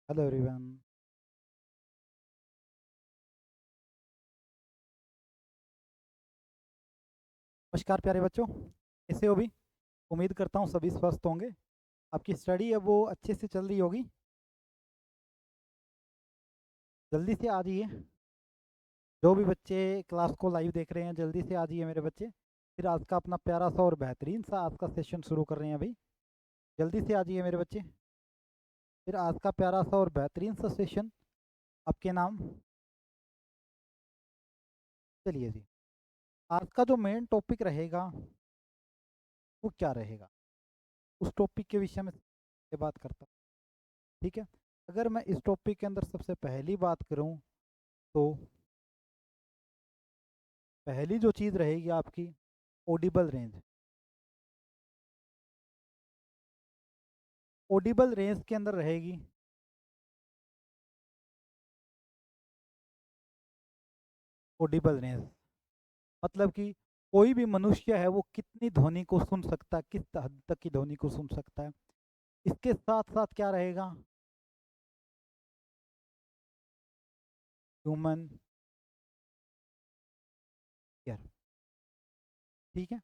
Hello everyone. नमस्कार प्यारे बच्चों, कैसे हो भी? उम्मीद करता हूँ सभी स्वस्थ होंगे। आपकी स्टडी है वो अच्छे से चल रही होगी। जल्दी से आ जाइए। जो भी बच्चे क्लास को लाइव देख रहे हैं जल्दी से आ जाइए मेरे बच्चे। फिर आज का अपना प्यारा सा और बेहतरीन सा आज का सेशन शुरू कर रहे हैं अभी। जल्दी से आ जाइए मेरे बच्चे। फिर आज का प्यारा सा और बेहतरीन सा सेशन। आपके नाम? चलिए जी। आज का जो मेन टॉपिक रहेगा वो क्या रहेगा, उस टॉपिक के विषय में बात करता हूँ। ठीक है। अगर मैं इस टॉपिक के अंदर सबसे पहली बात करूँ तो पहली जो चीज़ रहेगी आपकी ऑडिबल रेंज। ऑडिबल रेंज के अंदर रहेगी ऑडिबल रेंज, मतलब कि कोई भी मनुष्य है वो कितनी ध्वनि को सुन सकता है, किस हद तक की ध्वनि को सुन सकता है। इसके साथ साथ क्या रहेगा, ह्यूमन ईयर। ठीक है।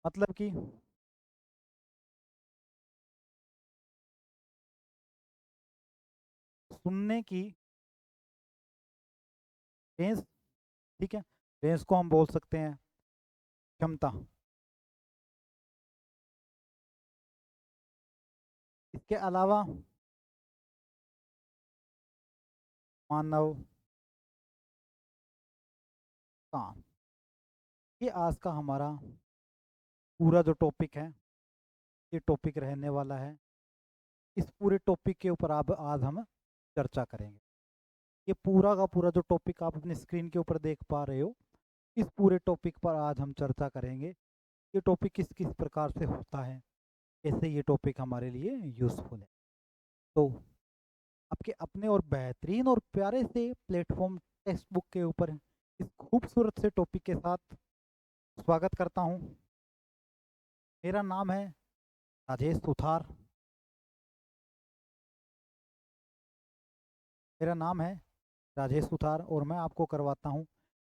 मतलब कि सुनने की रेंज। ठीक है। रेंज को हम बोल सकते हैं क्षमता। इसके अलावा मानव कान। ये आज का हमारा पूरा जो टॉपिक है, ये टॉपिक रहने वाला है। इस पूरे टॉपिक के ऊपर अब आज हम चर्चा करेंगे। ये पूरा का पूरा जो टॉपिक आप अपने स्क्रीन के ऊपर देख पा रहे हो, इस पूरे टॉपिक पर आज हम चर्चा करेंगे। ये टॉपिक किस किस प्रकार से होता है, कैसे ये टॉपिक हमारे लिए यूज़फुल है। तो आपके अपने और बेहतरीन और प्यारे से प्लेटफॉर्म टेक्स्ट बुक के ऊपर इस खूबसूरत से टॉपिक के साथ स्वागत करता हूँ। मेरा नाम है राजेश सुथार। मेरा नाम है राजेश सुथार और मैं आपको करवाता हूँ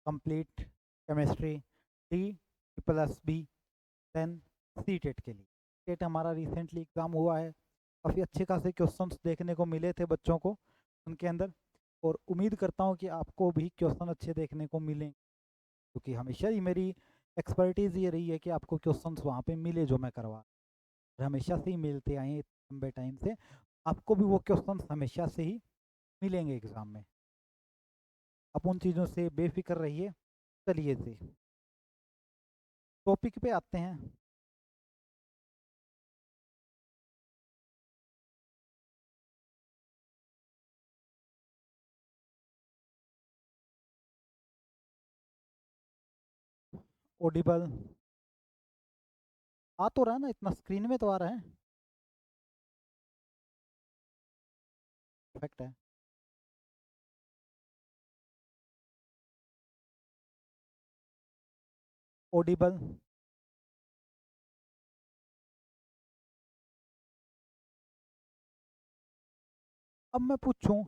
complete chemistry D plus B 10 C TET के लिए। टेट हमारा रिसेंटली एग्ज़ाम हुआ है। काफ़ी अच्छे खासे क्वेश्चंस देखने को मिले थे बच्चों को उनके अंदर, और उम्मीद करता हूँ कि आपको भी क्वेश्चन अच्छे देखने को मिलें, क्योंकि हमेशा ही मेरी एक्सपर्टीज़ ये रही है कि आपको क्वेश्चंस वहाँ पे मिले जो मैं करवा, और हमेशा से ही मिलते आए हैं लंबे टाइम से। आपको भी वो क्वेश्चंस हमेशा से ही मिलेंगे एग्ज़ाम में। आप उन चीज़ों से बेफिक्र रहिए। चलिए जी, टॉपिक पे आते हैं। ऑडिबल आ तो रहा है ना, इतना स्क्रीन में तो आ रहा है। परफेक्ट है। ऑडिबल। अब मैं पूछूं,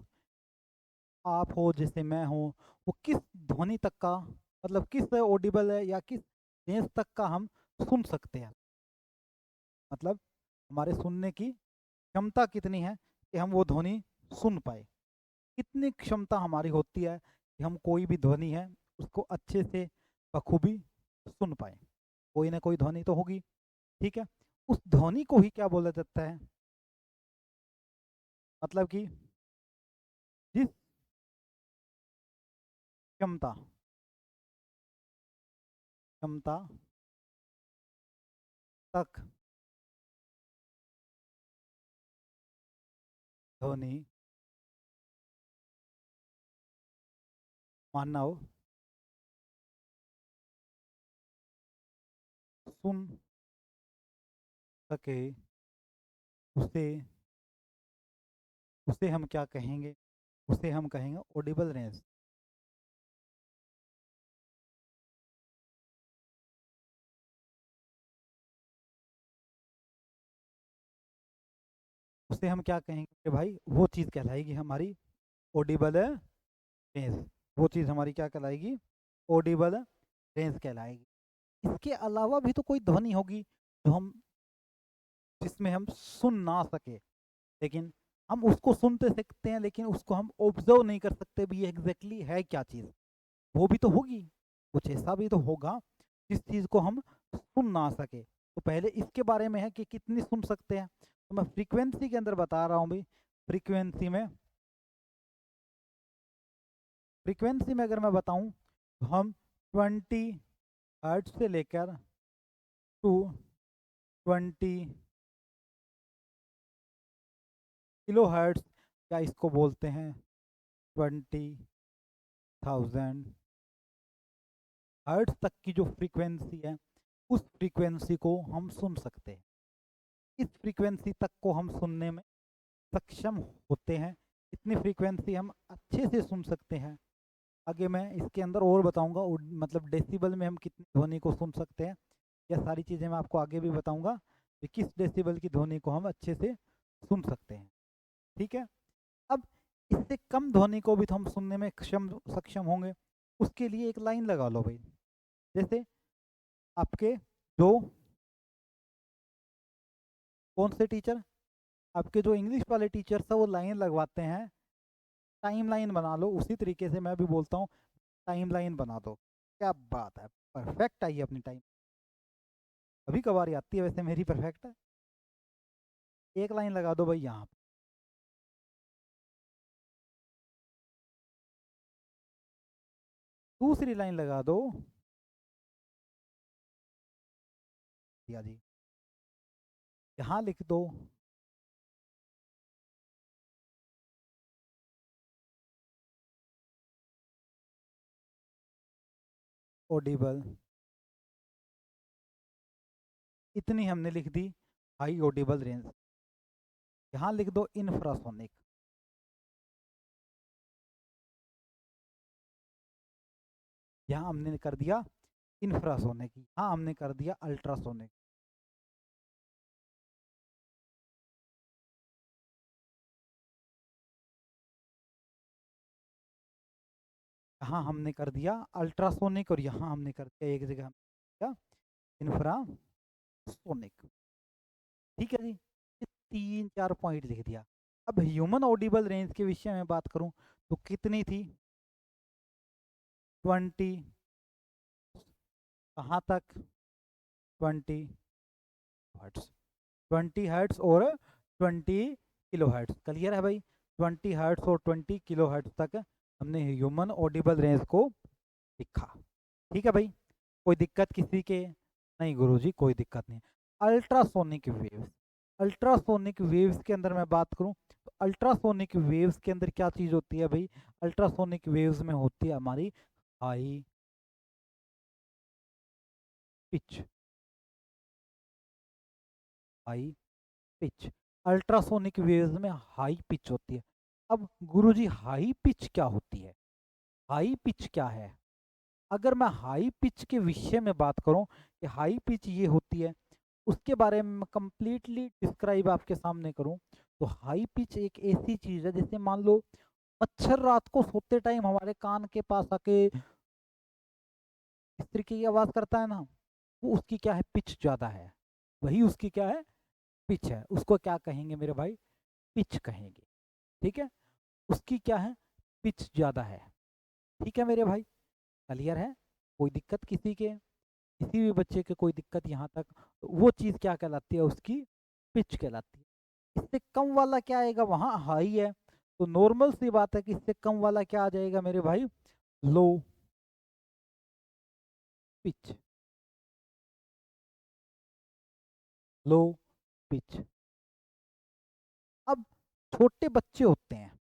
आप हो जैसे मैं हूँ, वो किस ध्वनि तक का, मतलब किस ऑडिबल है या किस रेंज तक का हम सुन सकते हैं, मतलब हमारे सुनने की क्षमता कितनी है कि हम वो ध्वनि सुन पाए। कितनी क्षमता हमारी होती है कि हम कोई भी ध्वनि है उसको अच्छे से बखूबी सुन पाए। कोई ना कोई ध्वनि तो होगी। ठीक है। उस ध्वनि को ही क्या बोला जाता है, मतलब कि जिस क्षमता क्षमता तक ध्वनि मानव सुन सके, उसे उसे हम क्या कहेंगे, उसे हम कहेंगे ऑडिबल रेंज। उसे हम क्या कहेंगे कि भाई वो चीज़ कहलाएगी हमारी ऑडिबल रेंज। वो चीज़ हमारी क्या कहलाएगी? ऑडिबल रेंज कहलाएगी। इसके अलावा भी तो कोई ध्वनि होगी जो हम जिसमें हम सुन ना सके, लेकिन हम उसको सुनते सकते हैं, लेकिन उसको हम ऑब्जर्व नहीं कर सकते भी ये एग्जैक्टली है क्या चीज़। वो भी तो होगी, कुछ ऐसा भी तो होगा जिस चीज़ को हम सुन ना सके। तो पहले इसके बारे में है कि कितनी सुन सकते हैं। तो मैं फ्रीक्वेंसी के अंदर बता रहा हूँ भाई। फ्रीक्वेंसी में अगर मैं बताऊं तो हम 20 हर्ट्ज से लेकर टू 20 किलो हर्ट्ज, या इसको बोलते हैं 20,000 हर्ट्ज तक की जो फ्रीक्वेंसी है, उस फ्रीक्वेंसी को हम सुन सकते हैं। इस फ्रीक्वेंसी तक को हम सुनने में सक्षम होते हैं। इतनी फ्रीक्वेंसी हम अच्छे से सुन सकते हैं। आगे मैं इसके अंदर और बताऊंगा, मतलब डेसिबल में हम कितनी ध्वनि को सुन सकते हैं। यह सारी चीज़ें मैं आपको आगे भी बताऊंगा कि किस डेसिबल की ध्वनि को हम अच्छे से सुन सकते हैं। ठीक है। अब इससे कम ध्वनि को भी तो हम सुनने में सक्षम होंगे। उसके लिए एक लाइन लगा लो भाई। जैसे आपके जो कौन से टीचर, आपके जो इंग्लिश वाले टीचर्स है वो लाइन लगवाते हैं, टाइम लाइन बना लो। उसी तरीके से मैं भी बोलता हूँ, टाइम लाइन बना दो। क्या बात है, परफेक्ट आई अपनी टाइम। कभी कभार आती है, वैसे मेरी परफेक्ट है। एक लाइन लगा दो भाई यहाँ पे, दूसरी लाइन लगा दो भैया जी, यहाँ लिख दो ऑडिबल। इतनी हमने लिख दी हाई ऑडिबल रेंज। यहाँ लिख दो इंफ्रासोनिक। यहाँ हमने कर दिया इंफ्रासोनिक, यहाँ हमने कर दिया अल्ट्रासोनिक। यहाँ हमने कर दिया अल्ट्रासोनिक, और यहाँ हमने कर दिया एक जगह क्या, इंफ्रासोनिक। ठीक है जी, ये 3-4 पॉइंट लिख दिया। अब ह्यूमन ऑडिबल रेंज के विषय में बात करूं तो कितनी थी? 20, कहाँ तक? 20 हर्ट्स। 20 हर्ट्स और 20 किलो हर्ट्स, क्लियर है भाई? 20 हर्ट्स और 20 किलो हर्ट्स तक हमने ह्यूमन ऑडिबल रेंज को लिखा। ठीक है भाई, कोई दिक्कत किसी के? नहीं गुरुजी, कोई दिक्कत नहीं। अल्ट्रासोनिक वेव्स, अल्ट्रासोनिक वेव्स के अंदर मैं बात करूं तो अल्ट्रासोनिक वेव्स के अंदर क्या चीज़ होती है भाई? अल्ट्रासोनिक वेव्स में होती है हमारी high pitch. High pitch, ultrasonic waves में हाई पिच होती है। अब गुरुजी हाई पिच क्या होती है? हाई पिच क्या है? अगर मैं हाई पिच के विषय में बात करूं कि हाई पिच ये होती है, उसके बारे में कंप्लीटली डिस्क्राइब आपके सामने करूं तो हाई पिच एक ऐसी चीज है, जैसे मान लो मच्छर रात को सोते टाइम हमारे कान के पास आके इस तरीके की आवाज करता है ना, वो उसकी क्या है, पिच ज्यादा है। वही उसकी क्या है, पिच है। उसको क्या कहेंगे मेरे भाई? पिच कहेंगे। ठीक है, उसकी क्या है, पिच ज्यादा है। ठीक है मेरे भाई, क्लियर है? कोई दिक्कत किसी के, किसी भी बच्चे के कोई दिक्कत यहाँ तक? तो वो चीज़ क्या कहलाती है, उसकी पिच कहलाती है। इससे कम वाला क्या आएगा, वहाँ हाई है, तो नॉर्मल सी बात है कि इससे कम वाला क्या आ जाएगा मेरे भाई? Low pitch. Low pitch. अब छोटे बच्चे होते हैं,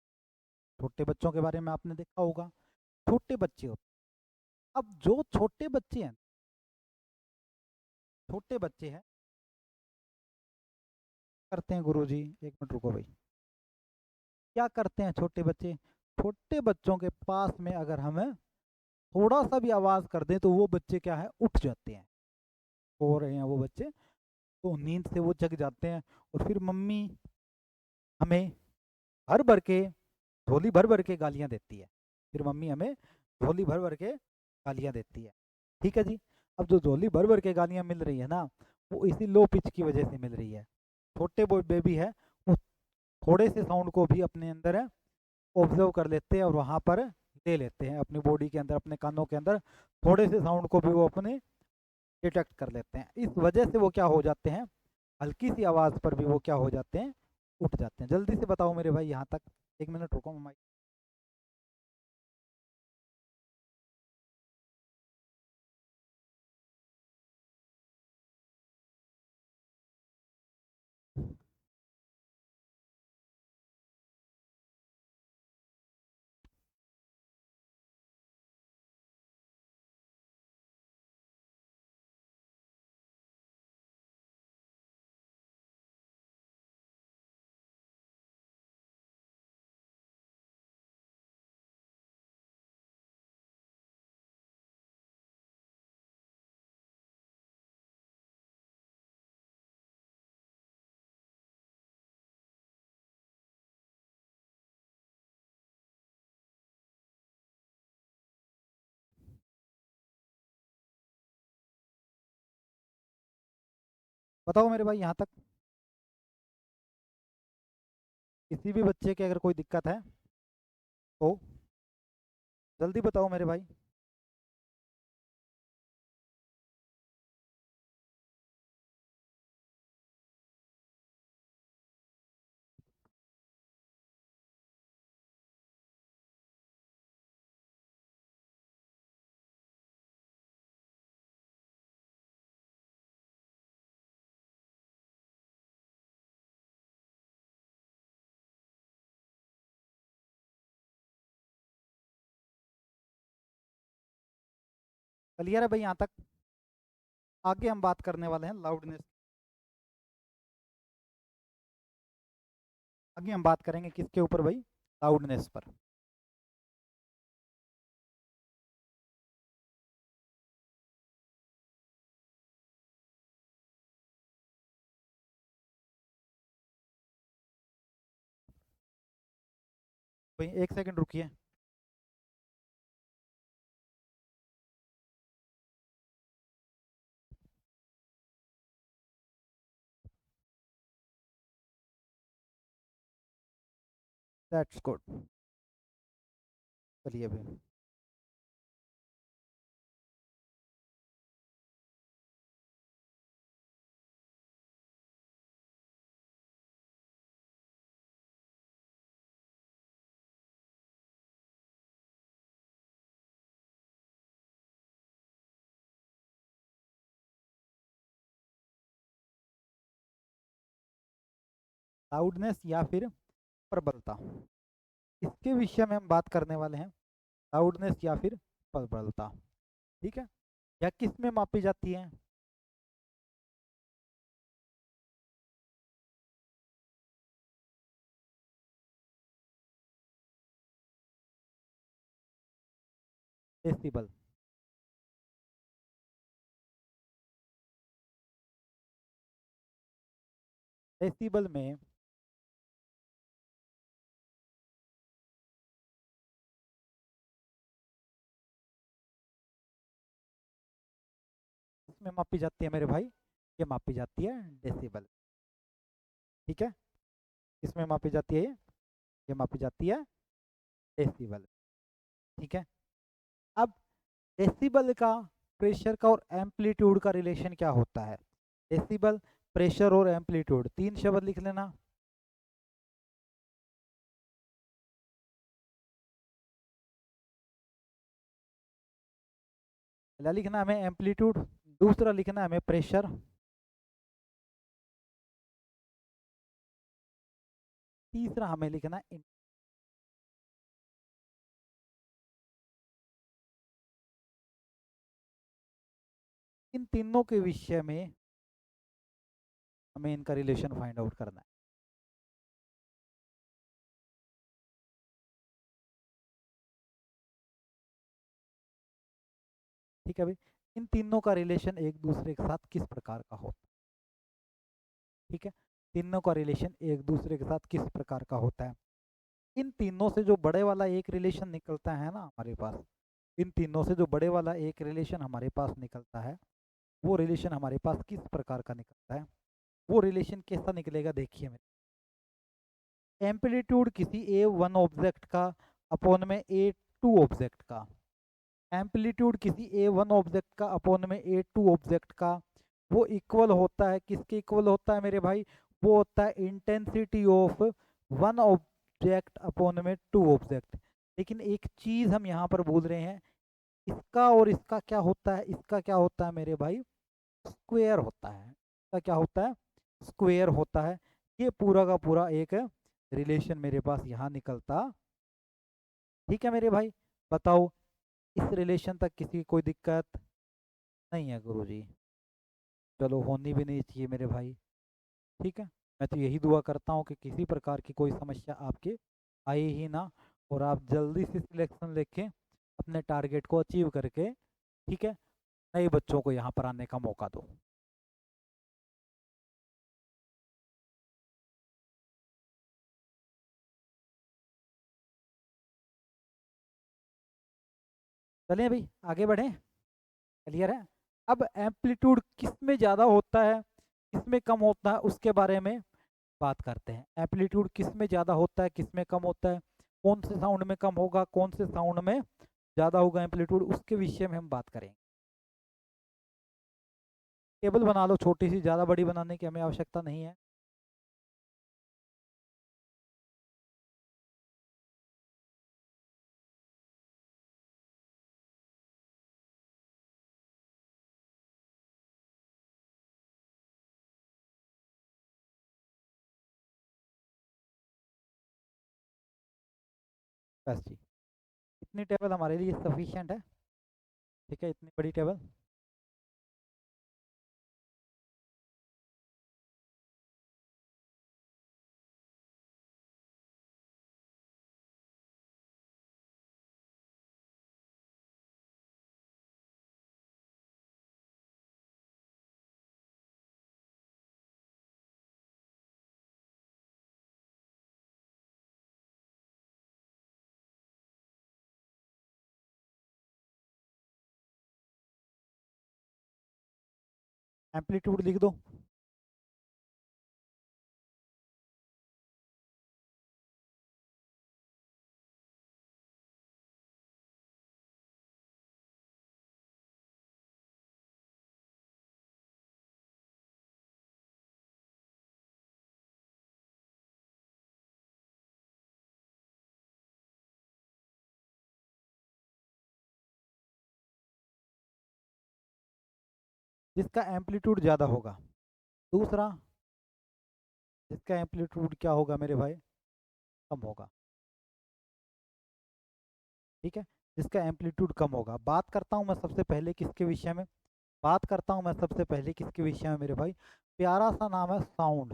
छोटे बच्चों के बारे में आपने देखा होगा, छोटे बच्चे होते हैं। अब जो छोटे बच्चे हैं, छोटे बच्चे हैं, करते हैं गुरुजी, एक मिनट रुको भाई। क्या करते हैं छोटे बच्चे? छोटे बच्चों के पास में अगर हमें थोड़ा सा भी आवाज कर दें तो वो बच्चे क्या है, उठ जाते हैं। सो रहे हैं वो बच्चे, तो नींद से वो जग जाते हैं, और फिर मम्मी हमें भर भर के, झोली भर भर के गालियाँ देती है। फिर मम्मी हमें झोली भर भर के गालियाँ देती है। ठीक है जी। अब जो झोली भर भर के गालियाँ मिल रही है ना, वो इसी लो पिच की वजह से मिल रही है। छोटे बेबी है, वो थोड़े से साउंड को भी अपने अंदर ऑब्जर्व कर लेते हैं और वहाँ पर ले लेते हैं अपनी बॉडी के अंदर, अपने कानों के अंदर थोड़े से साउंड को भी वो अपने डिटेक्ट कर लेते हैं। इस वजह से वो क्या हो जाते हैं, हल्की सी आवाज़ पर भी वो क्या हो जाते हैं, उठ जाते हैं। जल्दी से बताओ मेरे भाई यहाँ तक, 1 मिनट रुको मम्मा। बताओ मेरे भाई यहाँ तक, किसी भी बच्चे के अगर कोई दिक्कत है तो जल्दी बताओ मेरे भाई। क्लियर है भाई यहाँ तक? आगे हम बात करने वाले हैं लाउडनेस। आगे हम बात करेंगे किसके ऊपर भाई, लाउडनेस पर। भाई 1 सेकंड रुकिए। That's good. चलिए भाई। लाउडनेस या फिर प्रबलता, इसके विषय में हम बात करने वाले हैं। लाउडनेस या फिर प्रबलता, ठीक है। यह किस में मापी जाती है? डेसिबल। डेसिबल में इसमें मापी जाती है मेरे भाई, ये मापी जाती है डेसिबल। ठीक है, इसमें मापी जाती है ये मापी जाती है डेसिबल। ठीक है। अब डेसिबल का प्रेशर का और एम्पलीट्यूड का रिलेशन क्या होता है? डेसिबल, प्रेशर और एम्पलीट्यूड, 3 शब्द लिख लेना। पहला लिखना हमें एम्पलीट्यूड, दूसरा लिखना हमें प्रेशर, तीसरा हमें लिखना इन तीनों के विषय में हमें इनका रिलेशन फाइंड आउट करना है। ठीक है भाई, इन तीनों का रिलेशन एक दूसरे के साथ किस प्रकार का होता है? ठीक है। तीनों का रिलेशन एक दूसरे के साथ किस प्रकार का होता है। इन तीनों से जो बड़े वाला एक रिलेशन निकलता है ना हमारे पास, इन तीनों से जो बड़े वाला एक रिलेशन हमारे पास निकलता है, वो रिलेशन हमारे पास किस प्रकार का निकलता है, वो रिलेशन कैसा निकलेगा देखिए मेरे। एम्पलीट्यूड किसी ए वन ऑब्जेक्ट का अपॉन में ए टू ऑब्जेक्ट का, एम्पलीट्यूड किसी ए वन ऑब्जेक्ट का अपॉन में ए टू ऑब्जेक्ट का, वो इक्वल होता है किसके इक्वल होता है मेरे भाई, वो होता है intensity of one object upon में टू ऑब्जेक्ट। लेकिन एक चीज हम यहाँ पर बोल रहे हैं, इसका और इसका क्या होता है, इसका क्या होता है मेरे भाई, स्क्वेयर होता है। इसका क्या होता है, स्क्वेयर होता है। ये पूरा का पूरा एक रिलेशन मेरे पास यहाँ निकलता। ठीक है मेरे भाई, बताओ इस रिलेशन तक किसी की कोई दिक्कत नहीं है गुरुजी? चलो होनी भी नहीं चाहिए मेरे भाई। ठीक है, मैं तो यही दुआ करता हूँ कि किसी प्रकार की कोई समस्या आपके आए ही ना, और आप जल्दी से सिलेक्शन लेके अपने टारगेट को अचीव करके, ठीक है, नए बच्चों को यहाँ पर आने का मौका दो। चलिए भाई आगे बढ़ें, क्लियर है। अब एम्पलीट्यूड किस में ज़्यादा होता है, किस में कम होता है, उसके बारे में बात करते हैं। एम्पलीट्यूड किस में ज़्यादा होता है, किस में कम होता है, कौन से साउंड में कम होगा, कौन से साउंड में ज़्यादा होगा एम्पलीट्यूड, उसके विषय में हम बात करेंगे। टेबल बना लो छोटी सी, ज़्यादा बड़ी बनाने की हमें आवश्यकता नहीं है। बस जी, इतनी टेबल हमारे लिए सफिशिएंट है। ठीक है, इतनी बड़ी टेबल। एम्पलीट्यूड लिख दो। जिसका एम्पलीट्यूड ज़्यादा होगा। दूसरा, जिसका एम्पलीट्यूड क्या होगा मेरे भाई, कम होगा। ठीक है, जिसका एम्पलीट्यूड कम होगा। बात करता हूँ मैं सबसे पहले किसके विषय में, बात करता हूँ मैं सबसे पहले किसके विषय में मेरे भाई, प्यारा सा नाम है साउंड।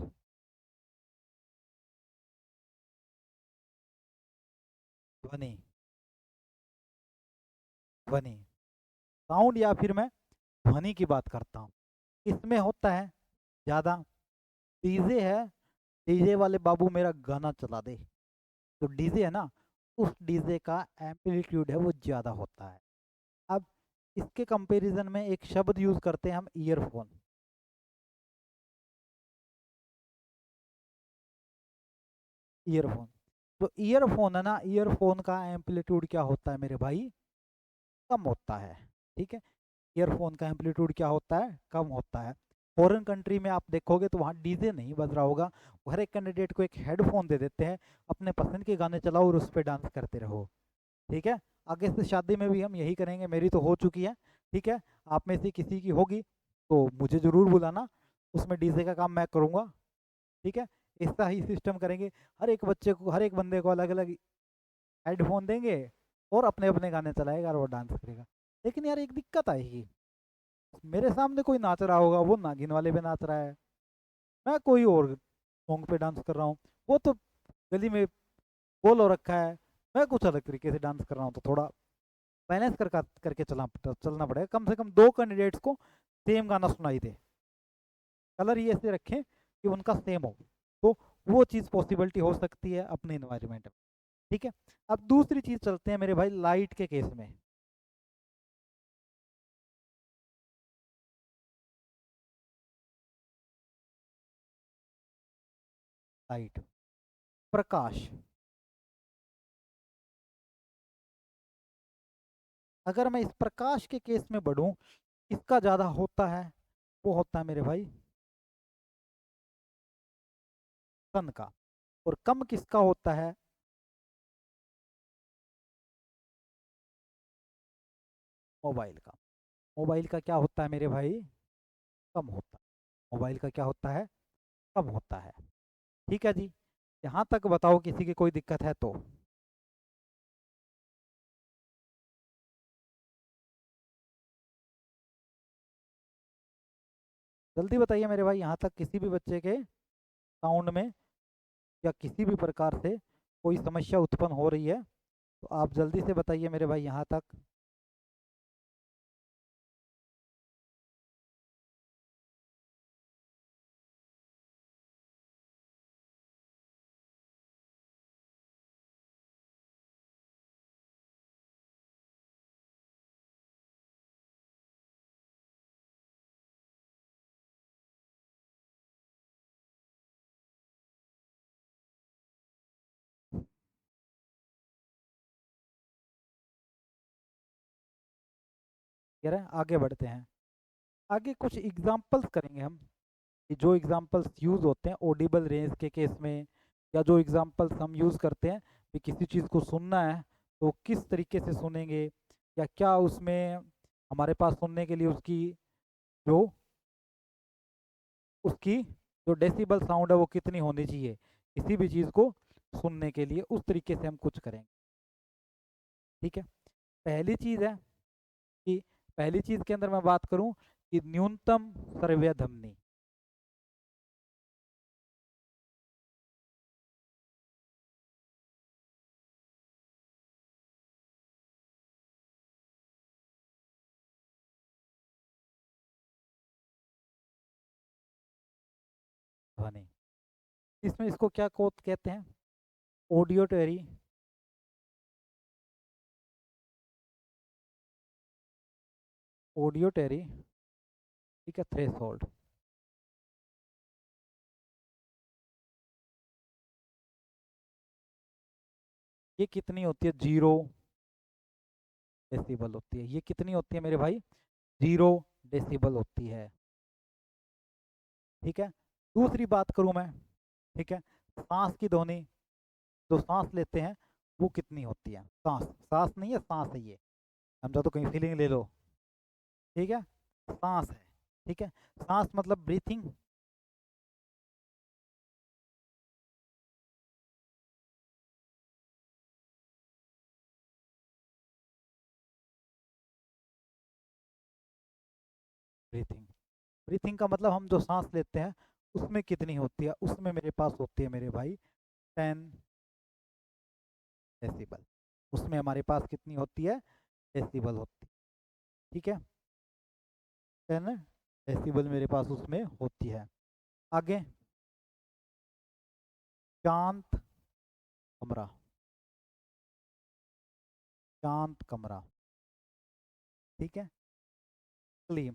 ध्वनि, ध्वनि, साउंड, या फिर मैं ध्वनि की बात करता हूँ। इसमें होता है ज़्यादा। डीजे है, डीजे वाले बाबू मेरा गाना चला दे, तो डीजे है ना, उस डीजे का एम्पलीट्यूड है वो ज़्यादा होता है। अब इसके कंपैरिजन में एक शब्द यूज़ करते हैं हम, ईयरफोन। ईयरफोन, तो ईयरफोन है ना, ईयरफोन का एम्पलीट्यूड क्या होता है मेरे भाई, कम होता है। ठीक है, ईयरफोन का एम्पलीट्यूड क्या होता है, कम होता है। फॉरेन कंट्री में आप देखोगे तो वहाँ डीजे नहीं बज रहा होगा, वो हर एक कैंडिडेट को एक हेडफोन दे देते हैं, अपने पसंद के गाने चलाओ और उस पर डांस करते रहो। ठीक है, आगे से शादी में भी हम यही करेंगे, मेरी तो हो चुकी है। ठीक है, आप में से किसी की होगी तो मुझे ज़रूर बुलाना, उसमें डीजे का काम मैं करूँगा। ठीक है, ऐसा ही सिस्टम करेंगे, हर एक बच्चे को, हर एक बंदे को अलग अलग हेडफोन देंगे और अपने अपने गाने चलाएगा और वो डांस करेगा। लेकिन यार एक दिक्कत आएगी, मेरे सामने कोई नाच रहा होगा, वो नागिन वाले पे नाच रहा है, मैं कोई और सॉन्ग पे डांस कर रहा हूँ, वो तो गली में गोल हो रखा है, मैं कुछ अलग तरीके से डांस कर रहा हूँ। तो थोड़ा बैलेंस करके चलना पड़ेगा, कम से कम दो कैंडिडेट्स को सेम गाना सुनाई दे। कलर ये ऐसे रखें कि उनका सेम हो, तो वो चीज़ पॉसिबिलिटी हो सकती है अपने इन्वायरमेंट में। ठीक है, अब दूसरी चीज़ चलते हैं मेरे भाई लाइट के केस में। लाइट, प्रकाश, अगर मैं इस प्रकाश के केस में बढ़ूं, इसका ज़्यादा होता है, वो होता है मेरे भाई सन का, और कम किसका होता है, मोबाइल का। मोबाइल का क्या होता है मेरे भाई, कम होता है। मोबाइल का क्या होता है, कम होता है। ठीक है जी, यहाँ तक बताओ किसी की कोई दिक्कत है तो। जल्दी बताइए मेरे भाई, यहाँ तक किसी भी बच्चे के साउंड में या किसी भी प्रकार से कोई समस्या उत्पन्न हो रही है तो आप जल्दी से बताइए मेरे भाई यहाँ तक। कह रहे हैं आगे बढ़ते हैं, आगे कुछ एग्जाम्पल्स करेंगे हम, कि जो एग्जाम्पल्स यूज़ होते हैं ऑडिबल रेंज के केस में, या जो एग्जाम्पल्स हम यूज़ करते हैं कि किसी चीज़ को सुनना है तो किस तरीके से सुनेंगे, या क्या उसमें हमारे पास सुनने के लिए जो उसकी जो डेसिबल साउंड है वो कितनी होनी चाहिए किसी भी चीज़ को सुनने के लिए, उस तरीके से हम कुछ करेंगे। ठीक है, पहली चीज़ है कि पहली चीज़ के अंदर मैं बात करूं कि न्यूनतम श्रव्य ध्वनि। ध्वनि, इसमें इसको क्या कोड कहते हैं, ऑडियोटरी, ऑडियोटरी, ठीक है, थ्रेशोल्ड। ये कितनी होती है, 0 डेसिबल होती है। ये कितनी होती है मेरे भाई, 0 डेसिबल होती है। ठीक है, दूसरी बात करूं मैं, ठीक है, सांस की ध्वनि, जो सांस लेते हैं वो कितनी होती है, सांस, सांस नहीं है, सांस है ये, समझा तो कहीं फीलिंग ले लो। ठीक है, सांस है। ठीक है, सांस मतलब ब्रीथिंग, ब्रीथिंग, ब्रीथिंग का मतलब हम जो सांस लेते हैं उसमें कितनी होती है, उसमें मेरे पास होती है मेरे भाई 10 डेसिबल। उसमें हमारे पास कितनी होती है, डेसिबल होती है। ठीक है, 10 डेसिबल मेरे पास उसमें होती है। आगे, शांत कमरा, शांत कमरा, ठीक है, क्लीन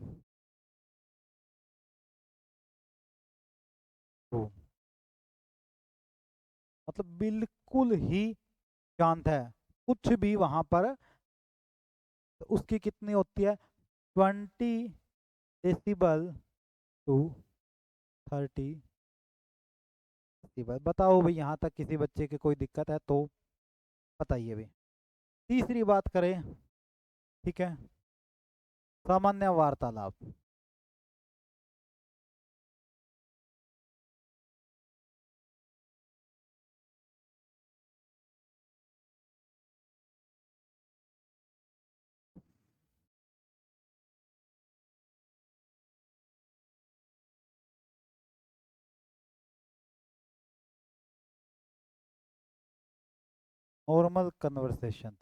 रूम, मतलब बिल्कुल ही शांत है, कुछ भी वहां पर, तो उसकी कितनी होती है, 20 डेसिबल टू 30 डेसिबल। बताओ भाई यहाँ तक किसी बच्चे की कोई दिक्कत है तो बताइए भाई। तीसरी बात करें, ठीक है, सामान्य वार्तालाप, नॉर्मल कन्वर्सेशन,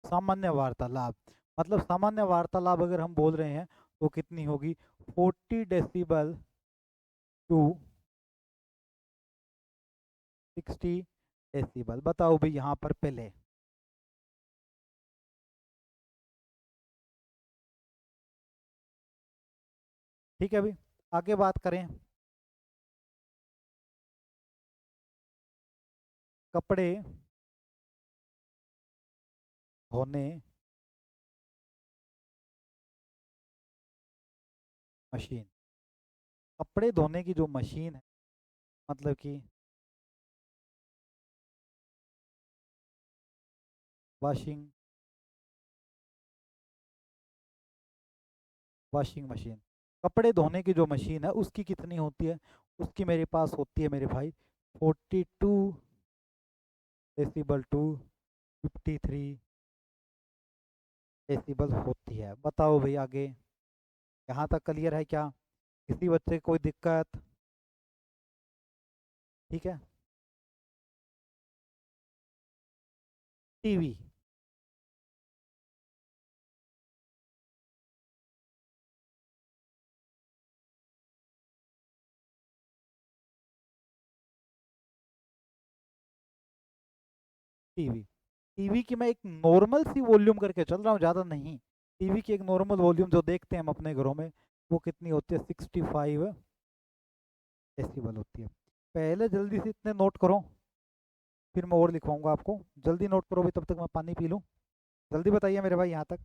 सामान्य वार्तालाप, मतलब सामान्य वार्तालाप अगर हम बोल रहे हैं तो कितनी होगी, 40 डेसिबल टू 60 डेसिबल। बताओ भाई यहाँ पर पहले। ठीक है भाई, आगे बात करें। कपड़े धोने मशीन। कपड़े धोने की जो मशीन है, मतलब कि वॉशिंग वॉशिंग मशीन। कपड़े धोने की जो मशीन है उसकी कितनी होती है? उसकी मेरे पास होती है मेरे भाई 42 डेसिबल टू 53 डेसिबल होती है। बताओ भाई आगे, यहाँ तक क्लियर है क्या? किसी बच्चे को कोई दिक्कत? ठीक है। टीवी। टीवी। टीवी की मैं एक नॉर्मल सी वॉल्यूम करके चल रहा हूँ, ज़्यादा नहीं। टीवी की एक नॉर्मल वॉल्यूम जो देखते हैं हम अपने घरों में, वो कितनी होती है? 65 डेसिबल होती है। पहले जल्दी से इतने नोट करो, फिर मैं और लिखवाऊंगा आपको। जल्दी नोट करो भी, तब तक मैं पानी पी लूँ। जल्दी बताइए मेरे भाई यहाँ तक।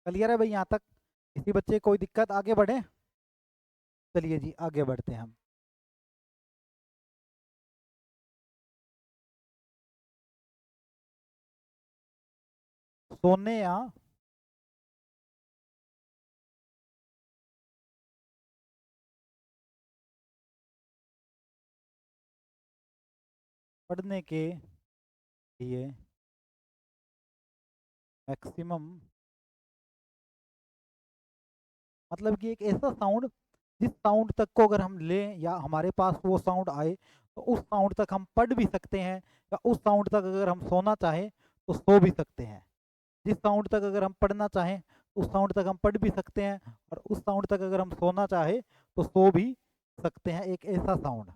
क्लियर है भाई यहाँ तक? किसी बच्चे को कोई दिक्कत? आगे बढ़े? चलिए जी, आगे बढ़ते हैं हम। सोने या पढ़ने के लिए मैक्सिमम, मतलब कि एक ऐसा साउंड जिस साउंड तक को अगर हम लें या हमारे पास वो साउंड आए, तो उस साउंड तक हम पढ़ भी सकते हैं, या उस साउंड तक अगर हम सोना चाहें तो सो भी सकते हैं। जिस साउंड तक अगर हम पढ़ना चाहें, उस साउंड तक हम पढ़ भी सकते हैं, और उस साउंड तक अगर हम सोना चाहें तो सो भी सकते हैं। एक ऐसा साउंड।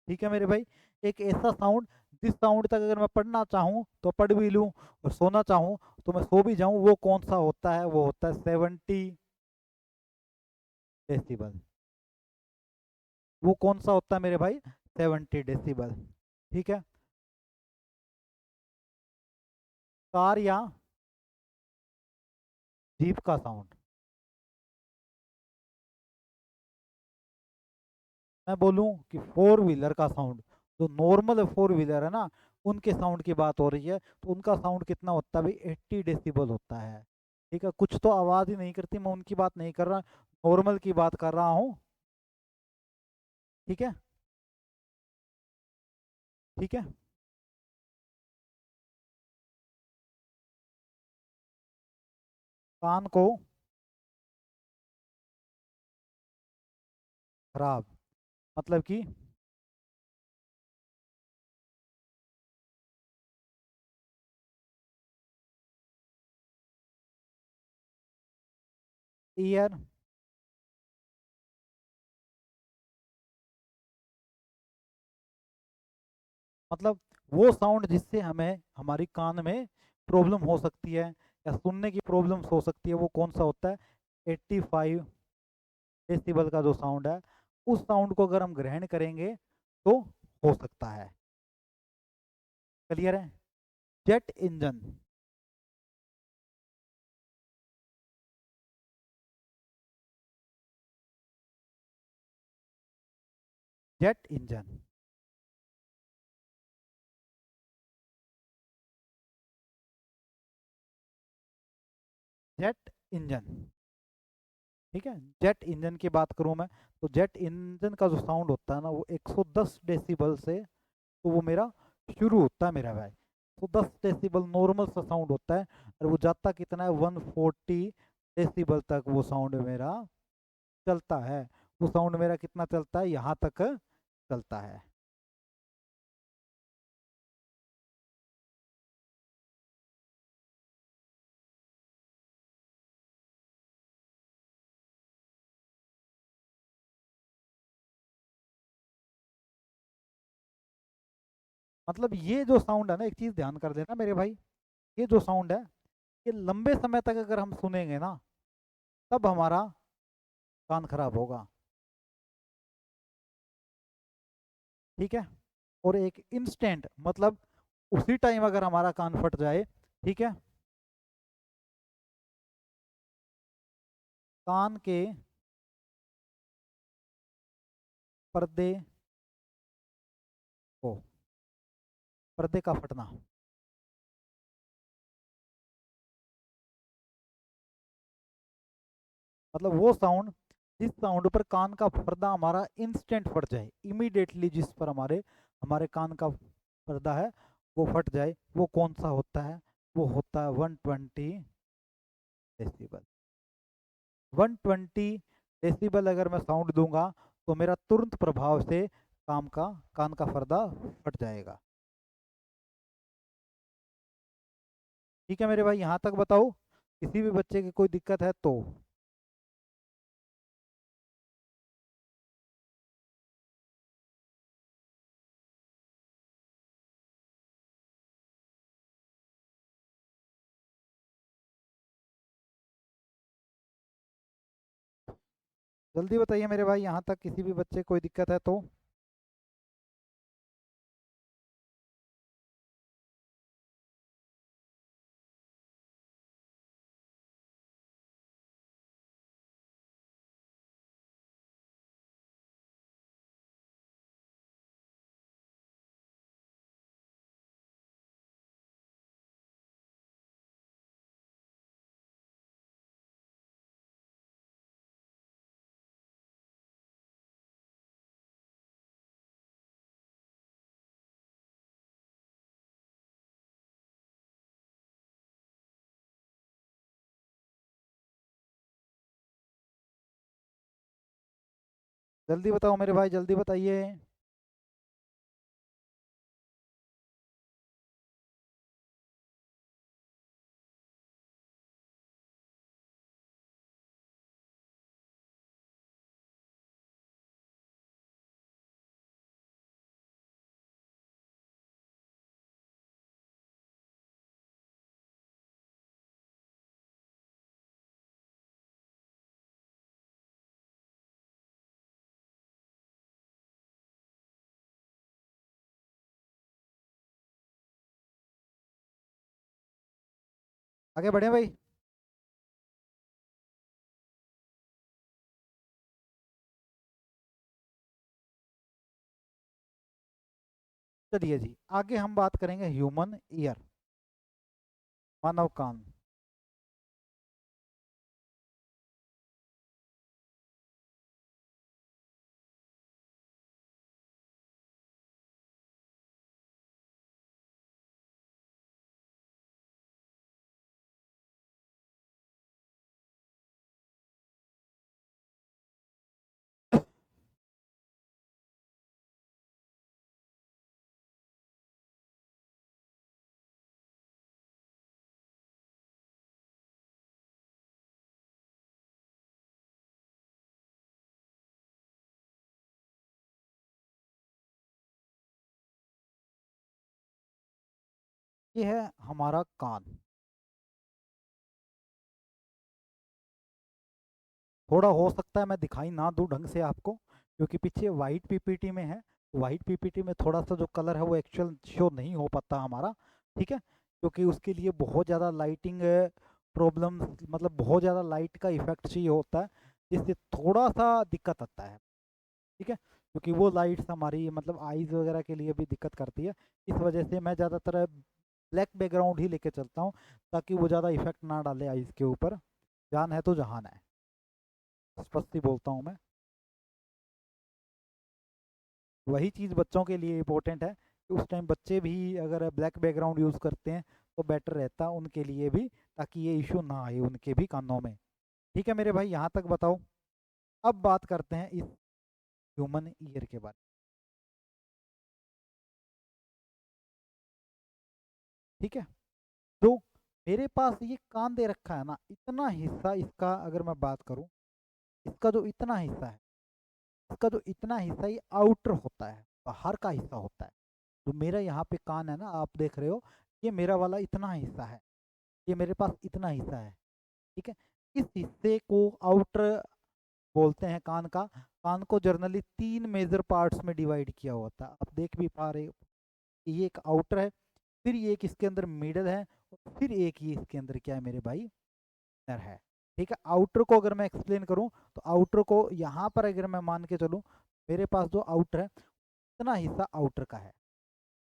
ठीक है मेरे भाई? एक ऐसा साउंड जिस साउंड तक अगर मैं पढ़ना चाहूँ तो पढ़ भी लूँ, और सोना चाहूँ तो मैं सो भी जाऊँ, वो कौन सा होता है? वो होता है 70 डेसिबल। वो कौन सा होता है मेरे भाई? 70 डेसिबल। ठीक है। कार या जीप का साउंड। मैं बोलूं कि फोर व्हीलर का साउंड, जो नॉर्मल फोर व्हीलर है ना, उनके साउंड की बात हो रही है, तो उनका साउंड कितना होता है भाई? 80 डेसिबल होता है। ठीक है, कुछ तो आवाज़ ही नहीं करती, मैं उनकी बात नहीं कर रहा, नॉर्मल की बात कर रहा हूँ। ठीक है। ठीक है। कान को खराब, मतलब कि ईयर, मतलब वो साउंड जिससे हमें हमारी कान में प्रॉब्लम हो सकती है या सुनने की प्रॉब्लम्स हो सकती है, वो कौन सा होता है? 85 डेसिबल का जो साउंड है, उस साउंड को अगर हम ग्रहण करेंगे तो हो सकता है। क्लियर है? Jet engine, jet engine, jet engine, ठीक है। जेट इंजन की बात करूं मैं, तो जेट इंजन का जो साउंड होता है ना, वो 110 डेसिबल से तो वो मेरा शुरू होता है मेरा भाई। तो 10 डेसिबल नॉर्मल सा साउंड होता है, और वो जाता कितना है, 140 डेसिबल तक वो साउंड मेरा चलता है। वो साउंड मेरा कितना चलता है, यहाँ तक चलता है। मतलब ये जो साउंड है ना, एक चीज ध्यान कर देना मेरे भाई, ये जो साउंड है, ये लंबे समय तक अगर हम सुनेंगे ना, तब हमारा कान खराब होगा। ठीक है। और एक इंस्टेंट, मतलब उसी टाइम अगर हमारा कान फट जाए, ठीक है, कान के पर्दे को, पर्दे का फटना, मतलब वो साउंड, जिस साउंड पर कान का पर्दा हमारा इंस्टेंट फट जाए, इमीडिएटली जिस पर हमारे हमारे कान का पर्दा है वो फट जाए, वो कौन सा होता है? वो होता है 120 डेसिबल। 120 डेसिबल अगर मैं साउंड दूंगा, तो मेरा तुरंत प्रभाव से कान का पर्दा फट जाएगा। ठीक है मेरे भाई, यहाँ तक बताओ, किसी भी बच्चे की कोई दिक्कत है तो? जल्दी बताइए मेरे भाई, यहाँ तक किसी भी बच्चे को कोई दिक्कत है तो? जल्दी बताओ मेरे भाई, जल्दी बताइए। आगे बढ़े भाई। चलिए जी, आगे हम बात करेंगे ह्यूमन ईयर, मानव कान। ये है हमारा कान। थोड़ा हो सकता है मैं दिखाई ना दूँ ढंग से आपको, क्योंकि पीछे वाइट पीपीटी में है। वाइट पीपीटी में थोड़ा सा जो कलर है वो एक्चुअल शो नहीं हो पाता हमारा, ठीक है, क्योंकि उसके लिए बहुत ज़्यादा लाइटिंग प्रॉब्लम, मतलब बहुत ज़्यादा लाइट का इफेक्ट चाहिए होता है, जिससे थोड़ा सा दिक्कत आता है, ठीक है, क्योंकि वो लाइट्स हमारी मतलब आईज वगैरह के लिए भी दिक्कत करती है। इस वजह से मैं ज़्यादातर ब्लैक बैकग्राउंड ही लेके चलता हूँ, ताकि वो ज़्यादा इफेक्ट ना डाले आईज के ऊपर। जान है तो जहान है, स्पष्ट ही बोलता हूँ मैं। वही चीज़ बच्चों के लिए इम्पोर्टेंट है कि उस टाइम बच्चे भी अगर ब्लैक बैकग्राउंड यूज़ करते हैं तो बेटर रहता उनके लिए भी, ताकि ये इशू ना आए उनके भी कानों में। ठीक है मेरे भाई, यहाँ तक बताओ। अब बात करते हैं इस ह्यूमन ईयर के बारे में। ठीक है, तो मेरे पास ये कान दे रखा है ना, इतना हिस्सा इसका अगर मैं बात करूँ, इसका जो इतना हिस्सा है, इसका जो इतना हिस्सा ये आउटर होता है, बाहर का हिस्सा होता है। तो मेरा यहाँ पे कान है ना, आप देख रहे हो, ये मेरा वाला इतना हिस्सा है, ये मेरे पास इतना हिस्सा है, ठीक है। इस हिस्से को आउटर बोलते हैं कान का। कान को जर्नली 3 मेजर पार्ट्स में डिवाइड किया होता है, आप देख भी पा रहे हो। ये एक आउटर है, फिर ये एक इसके अंदर मिडल है, और फिर एक ये इसके अंदर क्या है मेरे भाई, इनर है। ठीक है, आउटर को अगर मैं एक्सप्लेन करूं, तो आउटर को यहाँ पर अगर मैं मान के चलूं, मेरे पास जो आउटर है, इतना हिस्सा आउटर का है,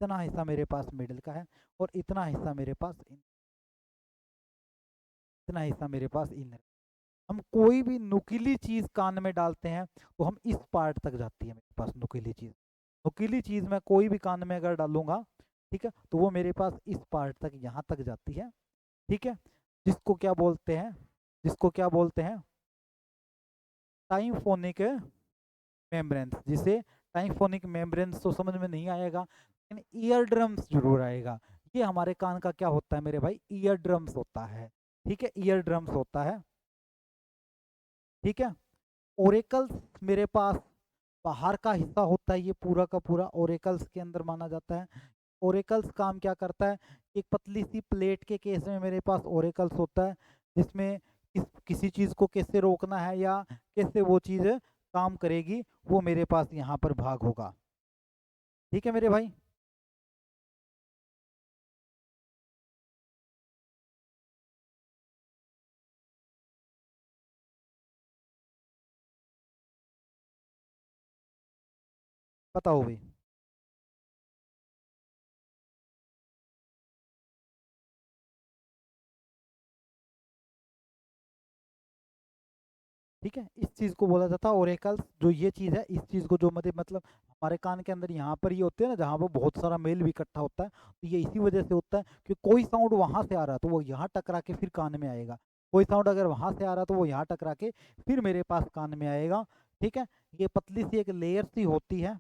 इतना हिस्सा मेरे पास मिडल का है, और इतना हिस्सा मेरे पास इतना हिस्सा मेरे पास इनर। हम कोई भी नुकीली चीज कान में डालते हैं तो हम इस पार्ट तक जाती है मेरे पास नुकीली चीज। नुकीली चीज मैं कोई भी कान में अगर डालूंगा, ठीक है, तो वो मेरे पास इस पार्ट तक, यहाँ तक जाती है, ठीक है। जिसको क्या बोलते हैं, जिसको क्या बोलते हैं, टाइम्फोनिक मेम्ब्रेन्स। जिसे टाइम्फोनिक मेम्ब्रेन्स तो समझ में नहीं आएगा, लेकिन ईयर ड्रम्स जरूर आएगा। ये हमारे कान का क्या होता है मेरे भाई, ईयर ड्रम्स होता है, ठीक है, ईयर ड्रम्स होता है, ठीक है। ओरेकल्स मेरे पास बाहर का हिस्सा होता है, ये पूरा का पूरा ओरेकल्स के अंदर माना जाता है। ओरेकल्स काम क्या करता है, एक पतली सी प्लेट के केस में मेरे पास ओरेकल्स होता है, जिसमें किसी चीज़ को कैसे रोकना है या कैसे वो चीज़ काम करेगी, वो मेरे पास यहाँ पर भाग होगा। ठीक है मेरे भाई, बताओ भाई। ठीक है, इस चीज़ को बोला जाता है ओरेकल्स। जो ये चीज़ है, इस चीज़ को जो मतलब हमारे कान के अंदर यहाँ पर ये होते हैं ना, जहाँ पर बहुत सारा मेल भी इकट्ठा होता है, तो ये इसी वजह से होता है कि कोई साउंड वहाँ से आ रहा है तो वो यहाँ टकरा के फिर कान में आएगा। कोई साउंड अगर वहाँ से आ रहा है तो वो यहाँ टकरा के फिर मेरे पास कान में आएगा। ठीक है, ये पतली सी एक लेयर सी होती है,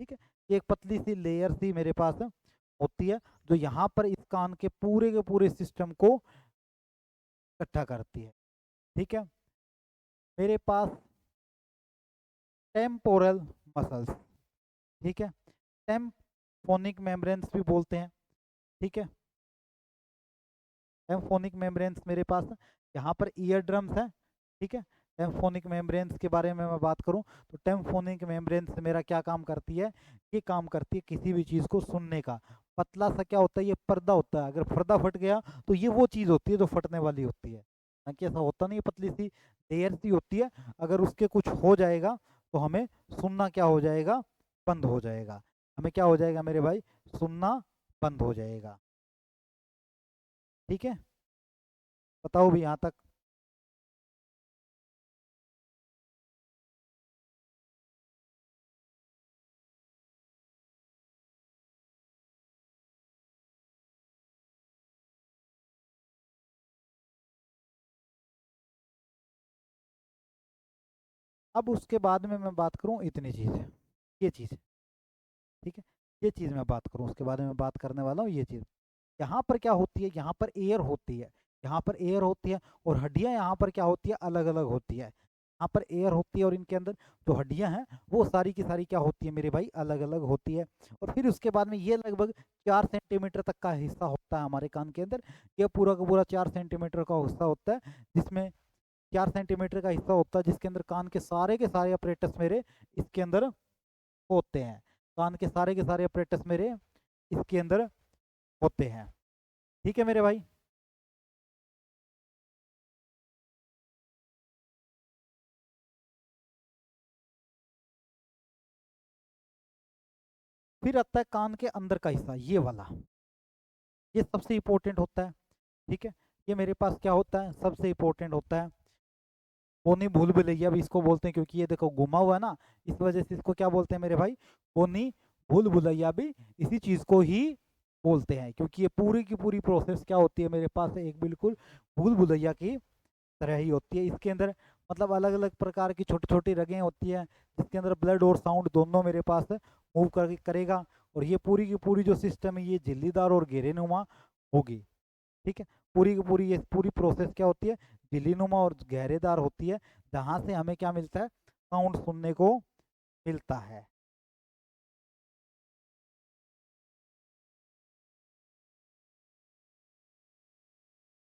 ठीक है, ये एक पतली सी लेयर सी मेरे पास होती है, जो यहाँ पर इस कान के पूरे सिस्टम को इकट्ठा करती है। ठीक है, मेरे पास टेम्पोरल मसल्स, ठीक है, टेम्फोनिक मेम्ब्रेन्स भी बोलते हैं, ठीक है। टेम्फोनिक मेम्ब्रेन्स मेरे पास यहाँ पर ईयर ड्रम्स है, ठीक है। टेम्फोनिक मेम्ब्रेन्स के बारे में मैं बात करूँ, तो टेम्फोनिक मेम्ब्रेन्स मेरा क्या काम करती है, ये काम करती है किसी भी चीज़ को सुनने का। पतला सा क्या होता है, ये पर्दा होता है, अगर पर्दा फट गया तो ये वो चीज़ होती है जो फटने वाली होती है, ना कि ऐसा होता नहीं है, पतली सी लेयर सी होती है। अगर उसके कुछ हो जाएगा तो हमें सुनना क्या हो जाएगा, बंद हो जाएगा। हमें क्या हो जाएगा मेरे भाई, सुनना बंद हो जाएगा। ठीक है, बताओ भी यहाँ तक। अब उसके बाद में मैं बात करूँ इतनी चीज़, ये चीज़, ठीक है, ये चीज़ मैं बात करूँ, उसके बाद में मैं बात करने वाला हूँ ये चीज़। यहाँ पर क्या होती है, यहाँ पर एयर होती है, यहाँ पर एयर होती है, और हड्डियाँ यहाँ पर क्या होती है, अलग अलग होती है। यहाँ पर एयर होती है और इनके अंदर जो हड्डियां हैं वो सारी की सारी क्या होती है मेरे भाई, अलग अलग होती है। और फिर उसके बाद में ये लगभग 4 सेंटीमीटर तक का हिस्सा होता है हमारे कान के अंदर। ये पूरा का पूरा 4 सेंटीमीटर का हिस्सा होता है, जिसमें 4 सेंटीमीटर का हिस्सा होता है जिसके अंदर कान के सारे अपरेटस मेरे इसके अंदर होते हैं। कान के सारे अपरेटस मेरे इसके अंदर होते हैं। ठीक है मेरे भाई। फिर आता है कान के अंदर का हिस्सा, ये वाला, ये सबसे इंपॉर्टेंट होता है। ठीक है, ये मेरे पास क्या होता है, सबसे इंपॉर्टेंट होता है। पोनी भूल भुलैया भी इसको बोलते हैं, क्योंकि ये देखो घुमा हुआ है ना, इस वजह से इसको क्या बोलते हैं मेरे भाई, पोनी भूल भुलैया भी इसी चीज को ही बोलते हैं। क्योंकि ये पूरी की पूरी प्रोसेस क्या होती है मेरे पास, एक बिल्कुल भूल भुलैया की तरह ही होती है। इसके अंदर मतलब अलग अलग प्रकार की छोटी छोटी रगें होती हैं, जिसके अंदर ब्लड और साउंड दोनों मेरे पास मूव करेगा। और ये पूरी की पूरी जो सिस्टम है ये झिल्लीदार और घेरेनुमा होगी। ठीक है, पूरी की पूरी ये पूरी प्रोसेस क्या होती है, झिल्लीनुमा और घेरेदार होती है, जहाँ से हमें क्या मिलता है, साउंड सुनने को मिलता है।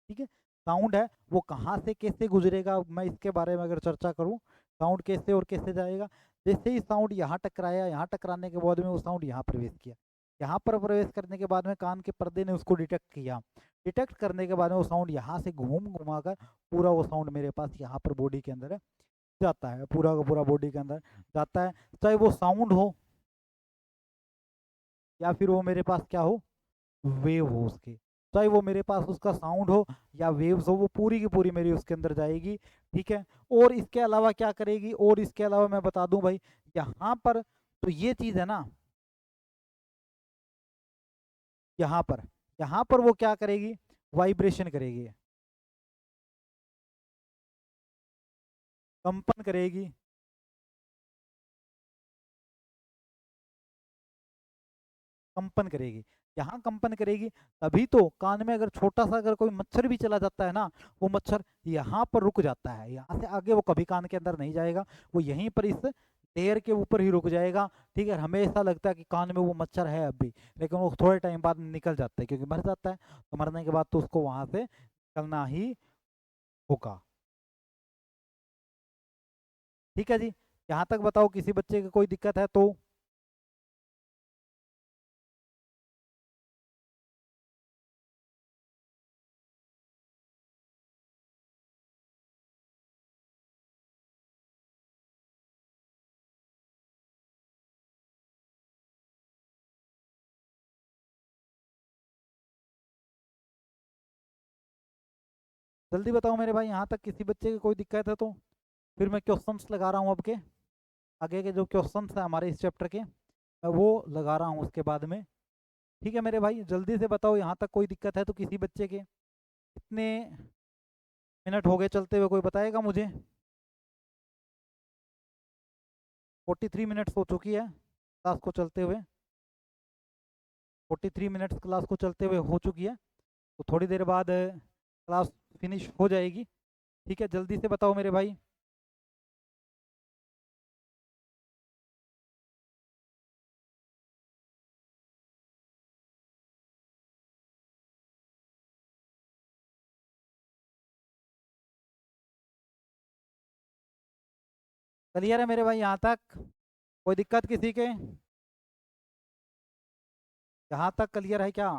ठीक है, साउंड है वो कहाँ से कैसे गुजरेगा, मैं इसके बारे में अगर चर्चा करूँ, साउंड कैसे और कैसे जाएगा। जैसे ही साउंड यहाँ टकराया, यहाँ टकराने के बाद में वो साउंड यहाँ प्रवेश किया, यहाँ पर प्रवेश करने के बाद में कान के पर्दे ने उसको डिटेक्ट किया, डिटेक्ट करने के बाद में वो साउंड यहाँ से घूम घुमा कर पूरा वो साउंड मेरे पास यहाँ पर बॉडी के अंदर जाता है, पूरा का पूरा बॉडी के अंदर जाता है। चाहे वो साउंड हो या फिर वो मेरे पास क्या हो, वेव हो उसके, चाहे वो मेरे पास उसका साउंड हो या वेव्स हो, वो पूरी की पूरी मेरी उसके अंदर जाएगी। ठीक है, और इसके अलावा क्या करेगी, और इसके अलावा मैं बता दूं भाई, यहाँ पर तो ये चीज है ना, यहाँ पर, यहाँ पर वो क्या करेगी, वाइब्रेशन करेगी, कंपन करेगी। कंपन करेगी, यहाँ कंपन करेगी। तभी तो कान में अगर छोटा सा अगर कोई मच्छर भी चला जाता है ना, वो मच्छर यहाँ पर रुक जाता है, यहाँ से आगे वो कभी कान के अंदर नहीं जाएगा, वो यहीं पर इस लेयर के ऊपर ही रुक जाएगा। ठीक है, हमें ऐसा लगता है कि कान में वो मच्छर है अभी, लेकिन वो थोड़े टाइम बाद निकल जाता है, क्योंकि मर जाता है, तो मरने के बाद तो उसको वहां से निकलना ही होगा। ठीक है जी, यहाँ तक बताओ, किसी बच्चे की कोई दिक्कत है तो। जल्दी बताओ मेरे भाई, यहाँ तक किसी बच्चे की कोई दिक्कत है तो। फिर मैं क्वेश्चंस लगा रहा हूँ अब के, आगे के जो क्वेश्चंस हैं हमारे इस चैप्टर के, मैं वो लगा रहा हूँ उसके बाद में। ठीक है मेरे भाई, जल्दी से बताओ, यहाँ तक कोई दिक्कत है तो किसी बच्चे के। कितने मिनट हो गए चलते हुए, कोई बताएगा मुझे। 43 मिनट्स हो चुकी है क्लास को चलते हुए, 43 मिनट्स क्लास को चलते हुए हो चुकी है। तो थोड़ी देर बाद क्लास फिनिश हो जाएगी। ठीक है, जल्दी से बताओ मेरे भाई। क्लियर है मेरे भाई यहाँ तक, कोई दिक्कत किसी के, यहाँ तक क्लियर है क्या,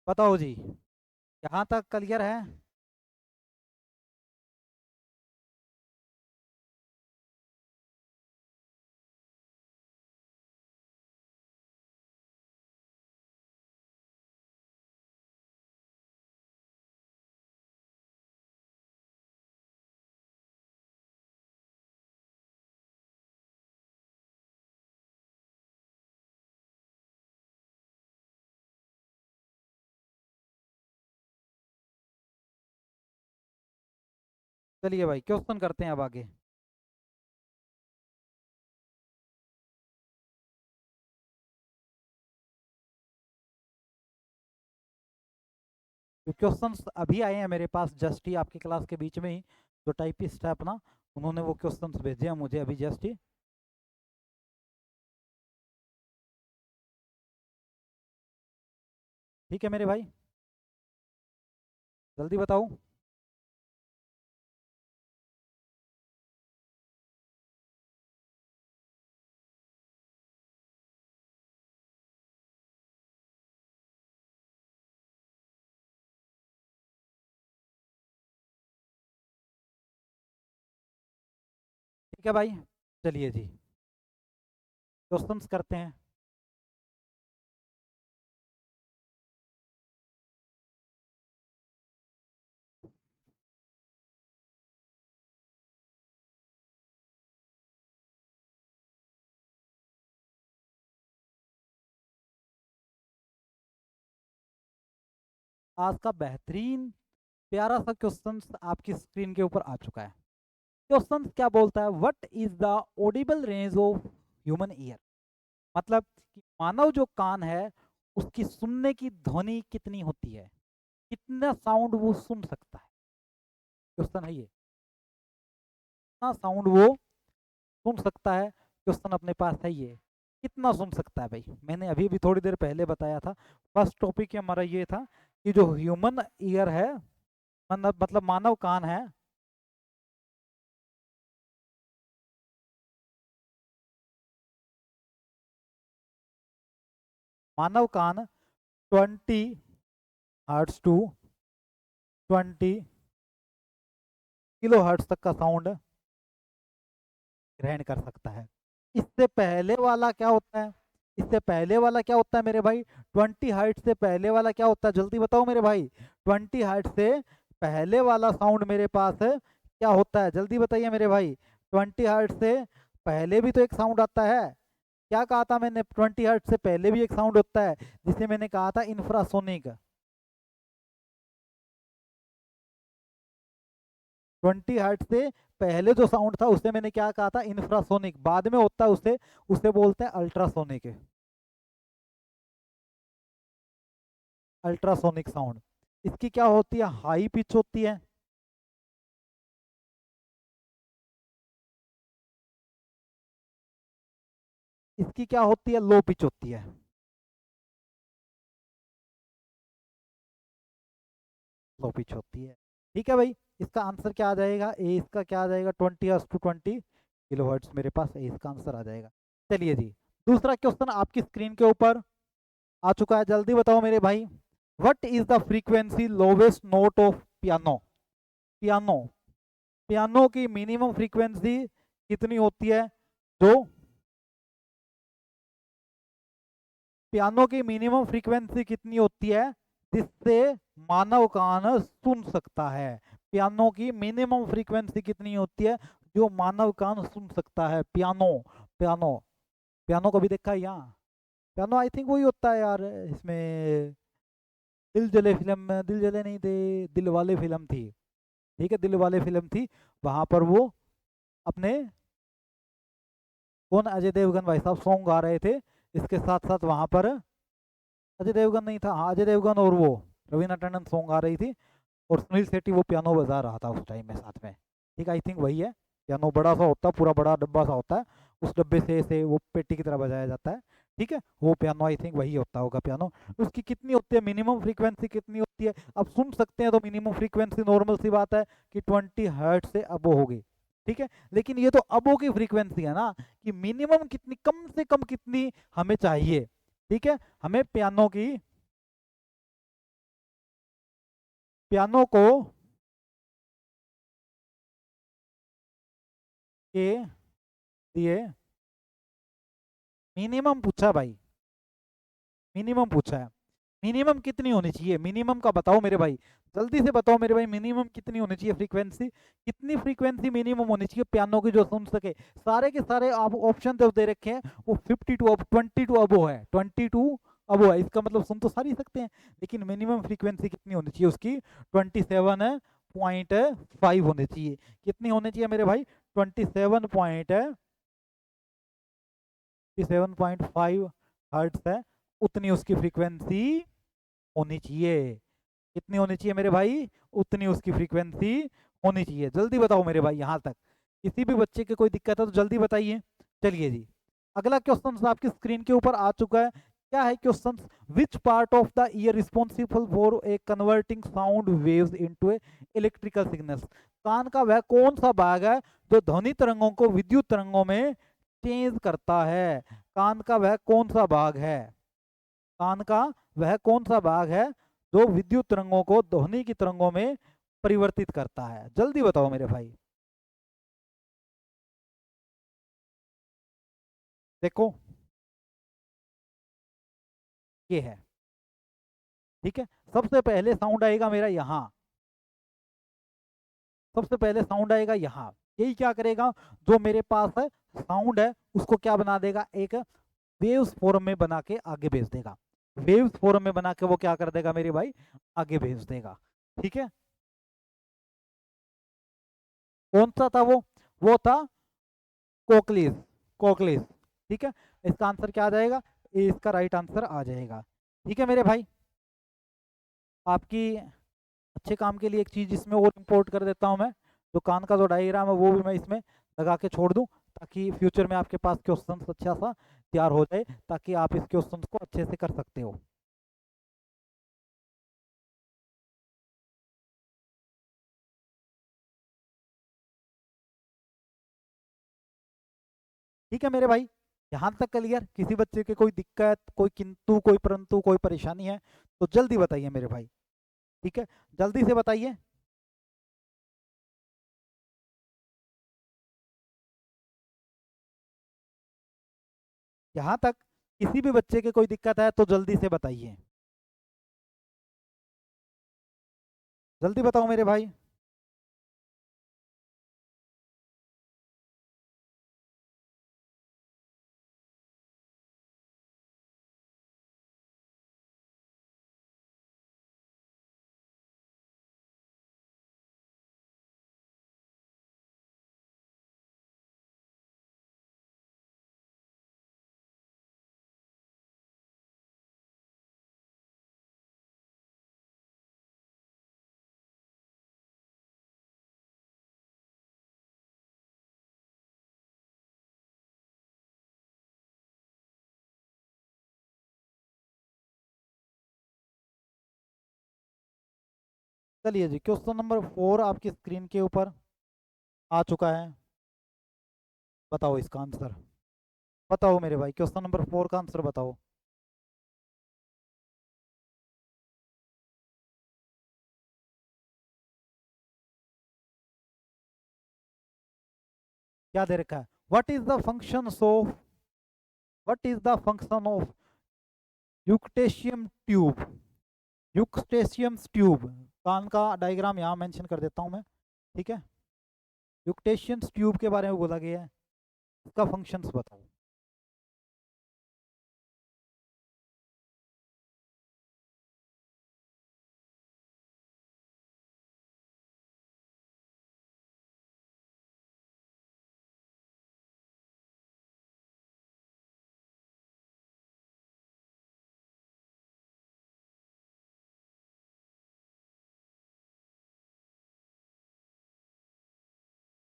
बताओ जी, यहाँ तक क्लियर है। चलिए भाई, क्वेश्चन करते हैं अब आगे। जो क्वेश्चंस अभी आए हैं मेरे पास जस्ट ही आपकी क्लास के बीच में ही, जो टाइपिस्ट है अपना, उन्होंने वो क्वेश्चंस भेजे हैं मुझे अभी जस्ट ही। ठीक है मेरे भाई, जल्दी बताओ। ठीक है भाई, चलिए जी क्वेश्चंस करते हैं। आज का बेहतरीन प्यारा सा क्वेश्चंस आपकी स्क्रीन के ऊपर आ चुका है। क्वेश्चंस क्या बोलता है, what is the Audible range of human ear. मतलब कि मानव जो कान है उसकी सुनने की ध्वनि कितनी होती है, कितना साउंड वो सुन सकता है। क्वेश्चन है ये, कितना साउंड वो सुन सकता है, क्वेश्चन अपने पास है ये, कितना सुन सकता है भाई। मैंने अभी भी थोड़ी देर पहले बताया था, फर्स्ट टॉपिक हमारा ये था कि जो ह्यूमन ईयर है, मतलब मानव कान है, मानव कान 20 हर्ट्स टू 20 किलो हर्ट्स तक का साउंड ग्रहण कर सकता है। इससे पहले वाला क्या होता है, इससे पहले वाला क्या होता है मेरे भाई, 20 हर्ट्ज से पहले वाला क्या होता है, जल्दी बताओ मेरे भाई। 20 हर्ट्ज से पहले वाला साउंड मेरे पास क्या होता है, जल्दी बताइए मेरे भाई। 20 हर्ट्ज से पहले भी तो एक साउंड आता है, क्या कहा था मैंने, 20 हर्ट्ज से पहले भी एक साउंड होता है जिसे मैंने कहा था इंफ्रासोनिक। 20 हर्ट्ज से पहले जो साउंड था उसे मैंने क्या कहा था, इंफ्रासोनिक। बाद में होता है उसे उसे बोलते हैं अल्ट्रासोनिक। अल्ट्रासोनिक साउंड, इसकी क्या होती है, हाई पिच होती है, इसकी क्या होती है, लो पिच होती है। लो पिच होती है। ठीक है भाई, इसका आंसर क्या आ जाएगा, ए इसका क्या आ जाएगा, 20 हर्ट्ज टू 20 किलो हर्ट्ज, मेरे पास ए इसका आंसर आ जाएगा। चलिए जी, दूसरा क्वेश्चन आपकी स्क्रीन के ऊपर आ चुका है, जल्दी बताओ मेरे भाई। What is the frequency lowest note of piano. Piano, piano की मिनिमम फ्रीक्वेंसी कितनी होती है, जो पियानो की मिनिमम फ्रीक्वेंसी कितनी होती है जिससे मानव कान सुन सकता है। पियानो की मिनिमम फ्रीक्वेंसी कितनी होती है जो मानव कान सुन सकता है। पियानो, पियानो, पियानो कभी देखा है यहाँ, पियानो आई थिंक वही होता है यार इसमें, दिल जले फिल्म में, दिल जले नहीं थे, दिल वाले फिल्म थी। ठीक है, दिल वाले फिल्म थी, वहां पर वो अपने, कौन, अजय देवगन भाई साहब सॉन्ग गा रहे थे, इसके साथ साथ वहां पर अजय देवगन नहीं था, हाँ अजय देवगन और वो रवीना टंडन सॉन्ग आ रही थी, और सुनील शेट्टी वो पियानो बजा रहा था उस टाइम में साथ में। ठीक, आई थिंक वही है। पियानो बड़ा सा होता है, पूरा बड़ा डब्बा सा होता है, उस डब्बे से वो पेटी की तरह बजाया जाता है। ठीक है, वो पियानो आई थिंक वही होता होगा पियानो। उसकी कितनी होती है मिनिमम फ्रीक्वेंसी, कितनी होती है, अब सुन सकते हैं तो मिनिमम फ्रीक्वेंसी नॉर्मल सी बात है कि 20 हर्ट्ज से अब होगी। ठीक है, लेकिन ये तो अबो की फ्रीक्वेंसी है ना, कि मिनिमम कितनी, कम से कम कितनी हमें चाहिए। ठीक है, हमें पियानो की, पियानो को के लिए मिनिमम पूछा भाई, मिनिमम पूछा है। मिनिमम कितनी होनी चाहिए, मिनिमम का बताओ मेरे भाई, जल्दी से बताओ मेरे भाई, मिनिमम कितनी होनी चाहिए फ्रीक्वेंसी, कितनी फ्रीक्वेंसी मिनिमम होनी चाहिए पियानो की जो सुन सके। सारे के सारे आप ऑप्शन जो दे रखे हैं वो 52 अब 22 अबो है, 22 अबो है, इसका मतलब सुन तो सारी सकते हैं, लेकिन मिनिमम फ्रीक्वेंसी कितनी होनी चाहिए उसकी, 27.5 होनी चाहिए। कितनी होनी चाहिए मेरे भाई, 27.5 हर्ट्स है, उतनी उसकी फ्रीक्वेंसी होनी चाहिए। कितनी होनी चाहिए मेरे भाई? उतनी उसकी फ्रीक्वेंसी होनी चाहिए। जल्दी बताओ मेरे भाई, यहाँ तक किसी भी बच्चे की कोई दिक्कत है तो जल्दी बताइए। चलिए जी, अगला क्वेश्चन आपकी स्क्रीन के ऊपर आ चुका है। क्या है question? Which part of the ear responsible for a converting sound waves into a electrical signals? कान का वह कौन सा भाग है जो ध्वनि तरंगों को विद्युत तरंगों में चेंज करता है? कान का वह कौन सा भाग है? कान का वह कौन सा भाग है जो विद्युत तरंगों को ध्वनि की तरंगों में परिवर्तित करता है? जल्दी बताओ मेरे भाई। देखो, ये है, ठीक है। सबसे पहले साउंड आएगा मेरा यहाँ, सबसे पहले साउंड आएगा यहाँ। यही क्या करेगा, जो मेरे पास है साउंड है उसको क्या बना देगा, एक वेव्स फॉर्म में बना के आगे भेज देगा। वेव्स फॉर्म में बना के वो क्या कर देगा मेरे भाई, आगे भेज देगा। ठीक है, कौन सा था वो था कोकलीज, कोकलीज। ठीक है, इसका आंसर क्या आ जाएगा? ये इसका राइट आंसर आ जाएगा। ठीक है मेरे भाई, आपकी अच्छे काम के लिए एक चीज इसमें और इंपोर्ट कर देता हूँ मैं। जो कान का जो डायग्राम है वो भी मैं इसमें लगा के छोड़ दूँ, ताकि फ्यूचर में आपके पास क्वेश्चन अच्छा सा तैयार हो जाए, ताकि आप इस क्वेश्चन को अच्छे से कर सकते हो। ठीक है मेरे भाई, यहाँ तक क्लियर? किसी बच्चे के कोई दिक्कत, कोई किंतु, कोई परंतु, कोई परेशानी है तो जल्दी बताइए मेरे भाई। ठीक है, जल्दी से बताइए। यहाँ तक किसी भी बच्चे के कोई दिक्कत है तो जल्दी से बताइए। जल्दी बताओ मेरे भाई। चलिए जी, क्वेश्चन नंबर 4 आपकी स्क्रीन के ऊपर आ चुका है। बताओ इसका आंसर। बताओ मेरे भाई, क्वेश्चन नंबर 4 का आंसर बताओ। क्या दे रखा है? What is the function of, what is the function of Eustachian tube? Eustachian tube, कान का डायग्राम यहाँ मेंशन कर देता हूँ मैं। ठीक है, यूक्टेशियन ट्यूब के बारे में बोला गया है, इसका फंक्शंस बताओ।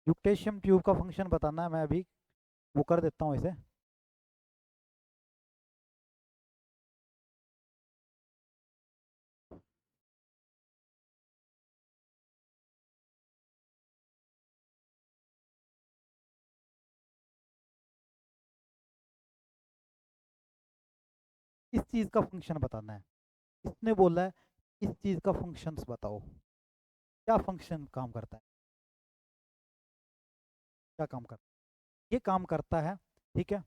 यूक्टेशियम ट्यूब का फंक्शन बताना है, मैं अभी वो कर देता हूँ इसे। इस चीज़ का फंक्शन बताना है। इसने बोला है इस चीज़ का फंक्शंस बताओ, क्या फंक्शन काम करता है, क्या काम करता है? ये काम करता है, ठीक है,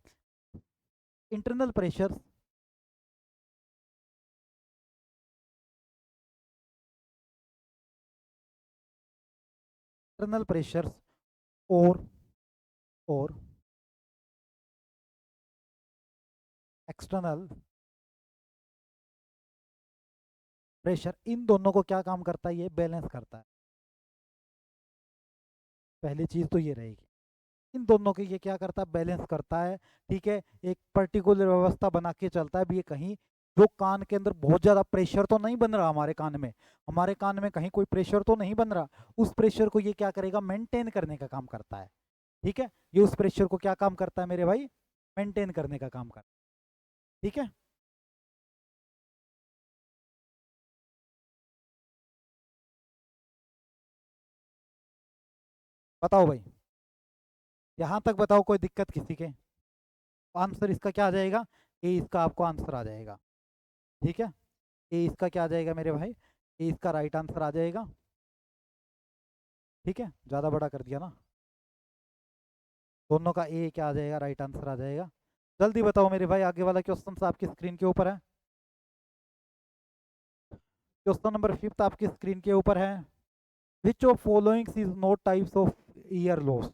इंटरनल प्रेशर, इंटरनल प्रेशर और एक्सटर्नल प्रेशर, इन दोनों को क्या काम करता है? ये बैलेंस करता है। पहली चीज़ तो ये रहेगी, इन दोनों की ये क्या करता है? बैलेंस करता है। ठीक है, एक पर्टिकुलर व्यवस्था बना के चलता है भी, ये कहीं जो कान के अंदर बहुत ज्यादा प्रेशर तो नहीं बन रहा हमारे कान में कहीं कोई प्रेशर तो नहीं बन रहा, उस प्रेशर को ये क्या करेगा, मेंटेन करने का काम करता है। ठीक है, ये उस प्रेशर को क्या काम करता है मेरे भाई, मेंटेन करने का काम करता है। ठीक है, बताओ भाई, यहाँ तक बताओ, कोई दिक्कत किसी के? आंसर इसका क्या आ जाएगा, ए इसका आपको आंसर आ जाएगा। ठीक है, ए इसका क्या आ जाएगा मेरे भाई, ए इसका राइट आंसर आ जाएगा। ठीक है, ज़्यादा बड़ा कर दिया ना, दोनों का ए क्या आ जाएगा, राइट आंसर आ जाएगा। जल्दी बताओ मेरे भाई, आगे वाला क्वेश्चन आपकी स्क्रीन के ऊपर है। क्वेश्चन नंबर 5 आपकी स्क्रीन के ऊपर है। Which of followings is not types of year loss?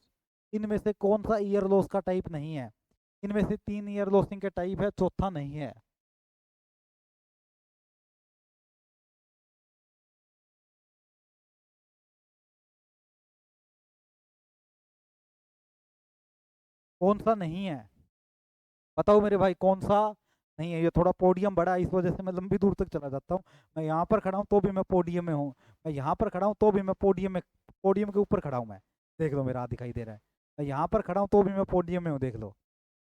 इनमें से कौन सा ईयर लॉस का टाइप नहीं है? इनमें से 3 ईयर लॉसिंग के टाइप है, चौथा नहीं है। कौन सा नहीं है, बताओ मेरे भाई, कौन सा नहीं है? ये थोड़ा पोडियम बड़ा है, इस वजह से मैं लंबी दूर तक चला जाता हूँ। मैं यहाँ पर खड़ा हूँ तो भी मैं पोडियम में हूँ, मैं यहाँ पर खड़ा हूँ तो भी मैं पोडियम के ऊपर खड़ा हूँ मैं। देख लो मेरा हाथ दिखाई दे रहा है। मैं यहाँ पर खड़ा हूँ तो भी मैं पोडियम में हूँ, देख लो।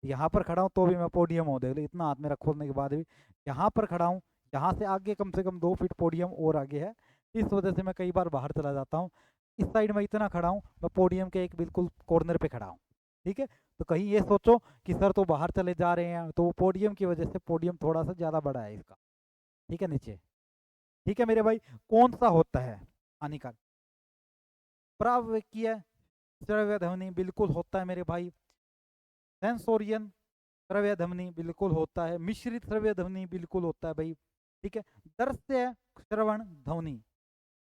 यहाँ पर खड़ा हूँ तो भी मैं पोडियम हूँ, देख लो, इतना हाथ मेरा खोलने के बाद भी। यहाँ पर खड़ा हूँ, यहाँ से आगे कम से कम 2 फीट पोडियम और आगे है, इस वजह से मैं कई बार बाहर चला जाता हूँ। इस साइड में इतना खड़ा हूँ, मैं पोडियम के एक बिल्कुल कॉर्नर पे खड़ा हूँ। ठीक है, तो कहीं ये सोचो कि सर तो बाहर चले जा रहे हैं, तो वो पोडियम की वजह से पोडियम थोड़ा सा ज़्यादा बड़ा है इसका। ठीक है, नीचे। ठीक है मेरे भाई, कौन सा होता है हानिकारक? प्रावकीय श्रव्य ध्वनि बिल्कुल होता है मेरे भाई। सेंसोरियन श्रव्य ध्वनि बिल्कुल होता है। मिश्रित श्रव्य ध्वनि बिल्कुल होता है भाई। ठीक है, दृश्य श्रवण ध्वनि।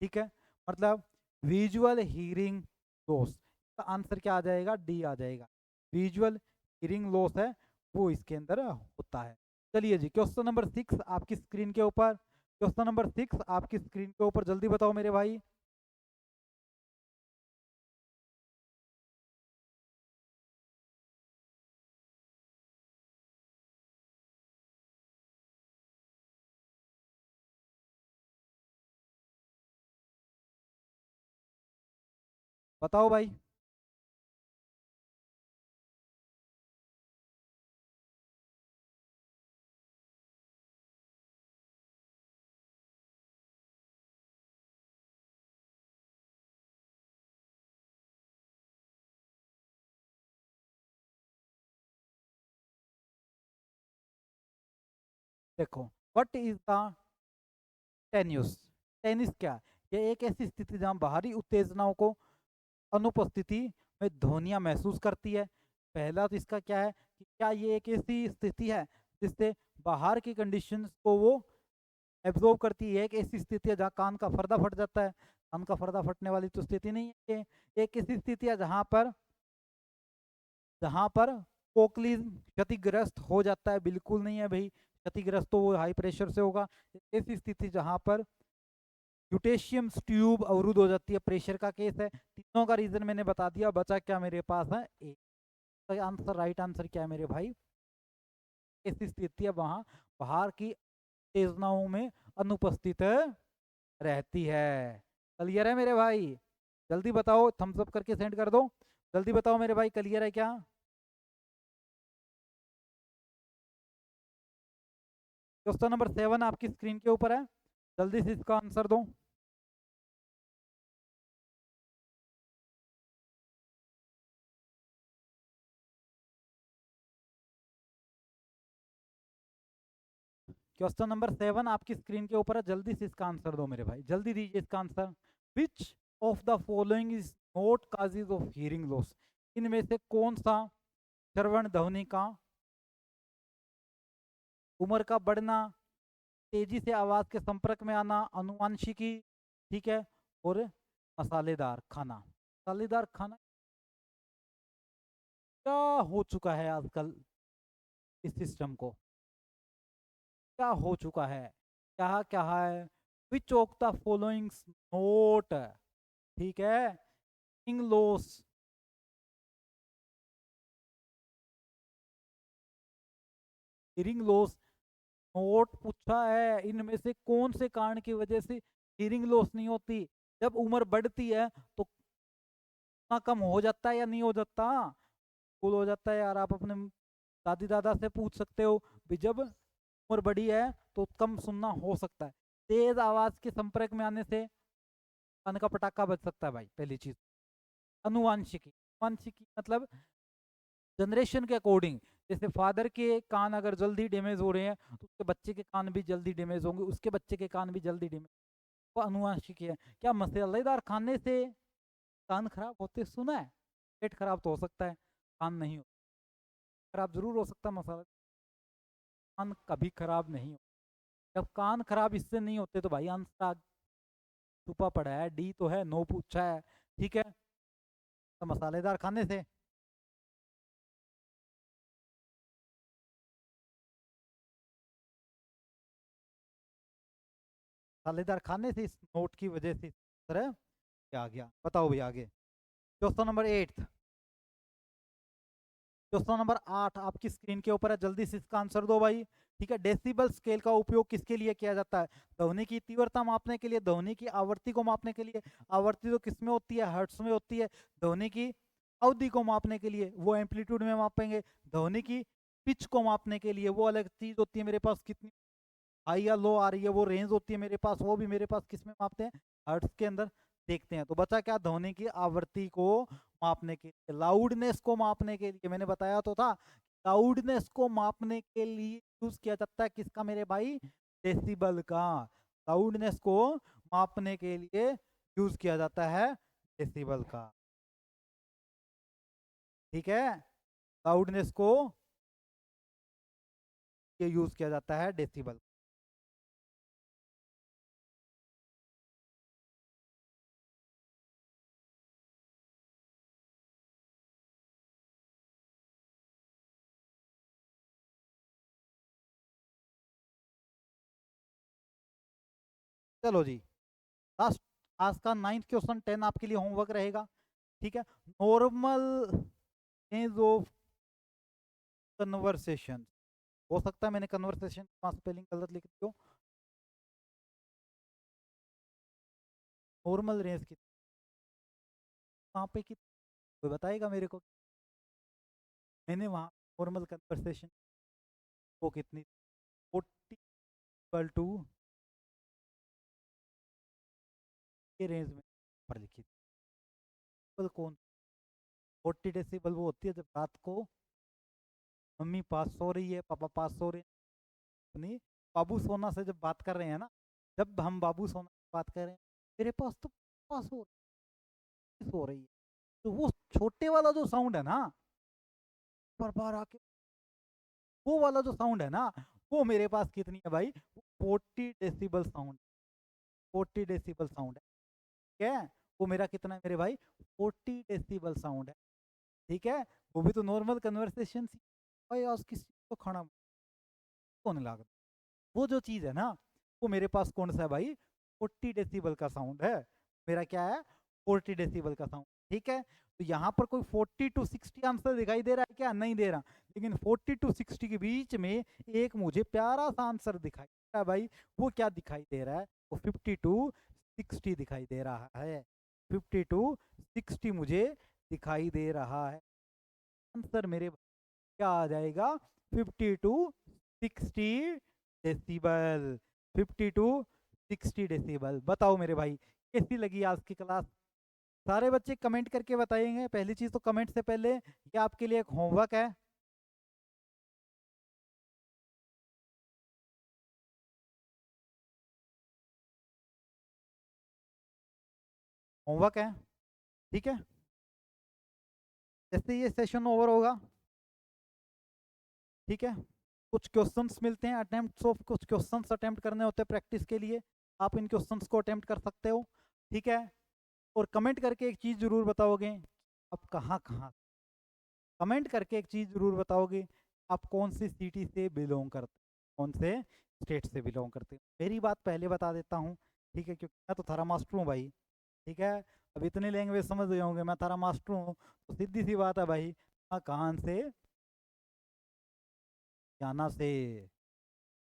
ठीक है, मतलब विजुअल हीरिंग लॉस का आंसर क्या आ जाएगा, डी आ जाएगा। विजुअल हीरिंग लॉस है वो इसके अंदर होता है। चलिए जी, क्वेश्चन नंबर 6 आपकी स्क्रीन के ऊपर, क्वेश्चन नंबर 6 आपकी स्क्रीन के ऊपर, जल्दी बताओ मेरे भाई। बताओ भाई। देखो, व्हाट इज द टेन्यूस? टेनिस क्या? ये एक ऐसी स्थिति जहां बाहरी उत्तेजनाओं को अनुपस्थिति में ध्वनियाँ महसूस करती है। पहला तो इसका क्या है कि क्या ये एक ऐसी स्थिति है जिससे बाहर की कंडीशंस को वो एब्जॉर्व करती है? एक ऐसी स्थिति है जहाँ कान का पर्दा फट जाता है? कान का पर्दा फटने वाली तो स्थिति नहीं है ये। एक ऐसी स्थिति है जहाँ पर कोकलीज क्षतिग्रस्त हो जाता है? बिल्कुल नहीं है भाई, क्षतिग्रस्त तो वो हाई प्रेशर से होगा। ऐसी स्थिति जहाँ पर यूटेशियम ट्यूब अवरुद्ध हो जाती है, प्रेशर का केस है। तीनों का रीजन मैंने बता दिया, बचा क्या मेरे पास है, ए। तो आंसर, राइट आंसर क्या है मेरे भाई, ऐसी स्थिति है वहां बाहर की उत्तेजनाओं में अनुपस्थित रहती है। क्लियर है मेरे भाई? जल्दी बताओ, थम्स अप करके सेंड कर दो। जल्दी बताओ मेरे भाई, क्लियर है क्या? क्वेश्चन नंबर 7 आपकी स्क्रीन के ऊपर है, जल्दी से इसका आंसर दो। क्वेश्चन नंबर 7 आपकी स्क्रीन के ऊपर है, जल्दी से इसका आंसर दो मेरे भाई, जल्दी दीजिए इसका answer. Which of the following is not causes of hearing loss? इनमें से कौन सा श्रवण ध्वनि का, उम्र का बढ़ना, तेजी से आवाज के संपर्क में आना, अनुवांशिकी, ठीक है, और मसालेदार खाना? मसालेदार खाना क्या हो चुका है आजकल इस सिस्टम को, क्या हो चुका है, क्या क्या है? Which of the followings note, ठीक है, hearing loss, hearing loss note पूछा है इनमें से कौन से कारण की वजह से हियरिंग लॉस नहीं होती। जब उम्र बढ़ती है तो ना कम हो जाता है या नहीं हो जाता? फुल हो जाता है यार। आप अपने दादी दादा से पूछ सकते हो भी जब उम्र बड़ी है तो कम सुनना हो सकता है। तेज आवाज के संपर्क में आने से कान का पटाखा बज सकता है भाई, पहली चीज। अनुवांशिकी, अनुवांशिकी मतलब जनरेशन के अकॉर्डिंग। जैसे फादर के कान अगर जल्दी डैमेज हो रहे हैं तो उसके बच्चे के कान भी जल्दी डैमेज होंगे, उसके बच्चे के कान भी जल्दी डैमेज। वो अनुवांशिकी है। क्या मसालेदार खाने से कान खराब होते सुना है? पेट खराब तो हो सकता है, कान नहीं हो खराब जरूर हो सकता है। मसाला कान कभी खराब नहीं हो। जब कान खराब इससे नहीं होते तो भाई आंसर छुपा पड़ा है, डी तो है, नो पूछा है। ठीक है, तो मसालेदार खाने से। मसालेदार खाने से इस नोट की वजह से इस तरह आ गया। बताओ भाई आगे। Question number 8। क्वेश्चन नंबर 8 आपकी स्क्रीन के ऊपर है, जल्दी से इसका आंसर दो भाई। ठीक है, डेसिबल स्केल का उपयोग किसके लिए किया जाता है? ध्वनि की तीव्रता मापने के लिए, ध्वनि की आवृत्ति को मापने के लिए। आवृत्ति तो किस में होती है? हर्ट्स में होती है। ध्वनि की अवधि को मापने के लिए वो एम्पलीट्यूड में मापेंगे। ध्वनि की पिच को मापने के लिए वो अलग चीज होती है मेरे पास, कितनी हाई या लो आ रही है वो रेंज होती है मेरे पास, वो भी मेरे पास किस में मापते हैं? हर्ट्स के अंदर देखते हैं। तो बचा क्या? ध्वनि की आवृत्ति को मापने के लिए। लाउडनेस को मापने के लिए मैंने बताया तो था, लाउडनेस को मापने के लिए यूज किया जाता है किसका मेरे भाई? डेसिबल का। लाउडनेस को मापने के लिए यूज किया जाता है डेसिबल का। ठीक है, लाउडनेस को ये यूज किया जाता है डेसिबल। चलो जी, लास्ट आज का 9th क्वेश्चन 10 आपके लिए होमवर्क रहेगा। ठीक है, नॉर्मल रेंज ऑफ कन्वर्सेशन। हो सकता है मैंने कन्वर्सेशन का स्पेलिंग गलत लिख दी हो। नॉर्मल रेंज की वहाँ पे की कोई बताएगा मेरे को? मैंने वहाँ नॉर्मल कन्वर्सेशन वो कितनी 40 इक्वल टू ये रेंज में पर लिखी थी। तो कौन 40 डेसिबल वो होती है जब रात को मम्मी पास सो रही है, पापा पास सो रहे हैं, नहीं बाबू सोना से जब बात कर रहे हैं ना, जब हम बाबू सोना से बात कर रहे हैं, मेरे पास तो पास हो रही है। तो वो छोटे वाला जो साउंड है ना, बार बार आके वो वाला जो साउंड है ना, वो मेरे पास कितनी है भाई? 40 डेसिबल साउंड। 40 डेसिबल साउंड है। ठीक है, वो मेरा कितना है मेरे भाई? 40 डेसिबल साउंड है। ठीक है, वो भी तो नॉर्मल कन्वर्सेशन भाई। आज किसी को खाना कौन लागत, वो जो चीज है ना, वो मेरे पास कौन सा है भाई? 40 डेसिबल का साउंड है। मेरा क्या है? 40 डेसिबल का साउंड। ठीक है, तो यहाँ पर कोई 40 to 60 आंसर दिखाई दे रहा है क्या? नहीं दे रहा। लेकिन 40 to 60 के बीच में एक मुझे प्यारा सा आंसर दिखाई दे रहा है भाई। वो क्या दिखाई दे रहा है? वो 50 to 60 दिखाई दे रहा है। 50 to 60 मुझे दिखाई दे रहा है। आंसर मेरे क्या आ जाएगा? 50 to 60 डेसिबल। 50 to 60 decibel. बताओ मेरे भाई, कैसी लगी आज की क्लास? सारे बच्चे कमेंट करके बताएंगे। पहली चीज तो कमेंट से पहले ये आपके लिए एक होमवर्क है। होमवर्क है, ठीक है। जैसे ये सेशन ओवर होगा, ठीक है, कुछ क्वेश्चंस मिलते हैं, अटेम्प्ट्स ऑफ कुछ क्वेश्चंस अटेम्प्ट करने होते हैं प्रैक्टिस के लिए। आप इन क्वेश्चंस को अटेम्प्ट कर सकते हो। ठीक है, और कमेंट करके एक चीज जरूर बताओगे, आप कहाँ कहाँ कमेंट करके एक चीज जरूर बताओगे, आप कौन सी सिटी से बिलोंग करते, कौन से स्टेट से बिलोंग करते हो। मेरी बात पहले बता देता हूँ, ठीक है, क्योंकि मैं तो थारा मास्टर हूँ भाई। ठीक है, अब इतनी लैंग्वेज समझ गए होंगे, मैं थारा मास्टर हूँ, तो सीधी सी बात है भाई, हाँ कहाँ से? जाना से।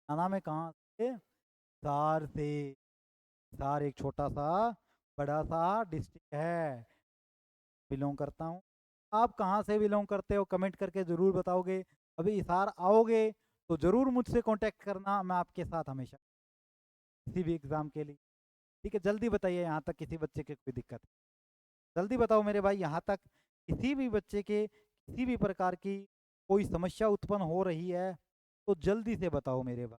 आना मैं कहाँ से? हिसार से। हिसार एक छोटा सा बड़ा सा डिस्ट्रिक्ट है, बिलोंग करता हूँ। आप कहाँ से बिलोंग करते हो कमेंट करके ज़रूर बताओगे। अभी हिसार आओगे तो ज़रूर मुझसे कांटेक्ट करना, मैं आपके साथ हमेशा किसी भी एग्ज़ाम के लिए। ठीक है, जल्दी बताइए यहाँ तक किसी बच्चे के कोई दिक्कत है? जल्दी बताओ मेरे भाई, यहाँ तक किसी भी बच्चे के किसी भी प्रकार की कोई समस्या उत्पन्न हो रही है तो जल्दी से बताओ मेरे भाई।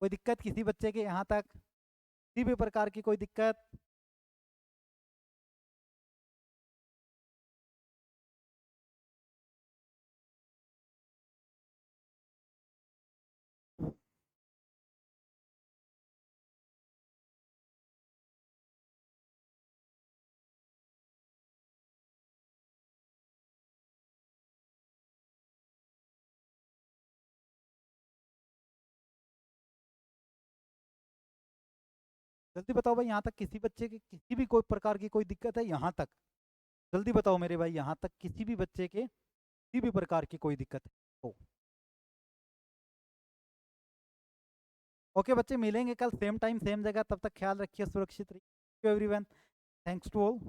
कोई दिक्कत किसी बच्चे के यहाँ तक, किसी भी प्रकार की कोई दिक्कत? जल्दी बताओ भाई, यहाँ तक किसी बच्चे के किसी भी कोई प्रकार की कोई दिक्कत है यहाँ तक? जल्दी बताओ मेरे भाई, यहाँ तक किसी भी बच्चे के किसी भी प्रकार की कोई दिक्कत है तो? ओके बच्चे, मिलेंगे कल सेम टाइम सेम जगह, तब तक ख्याल रखिए, सुरक्षित रहिए एवरीवन। Thanks to all.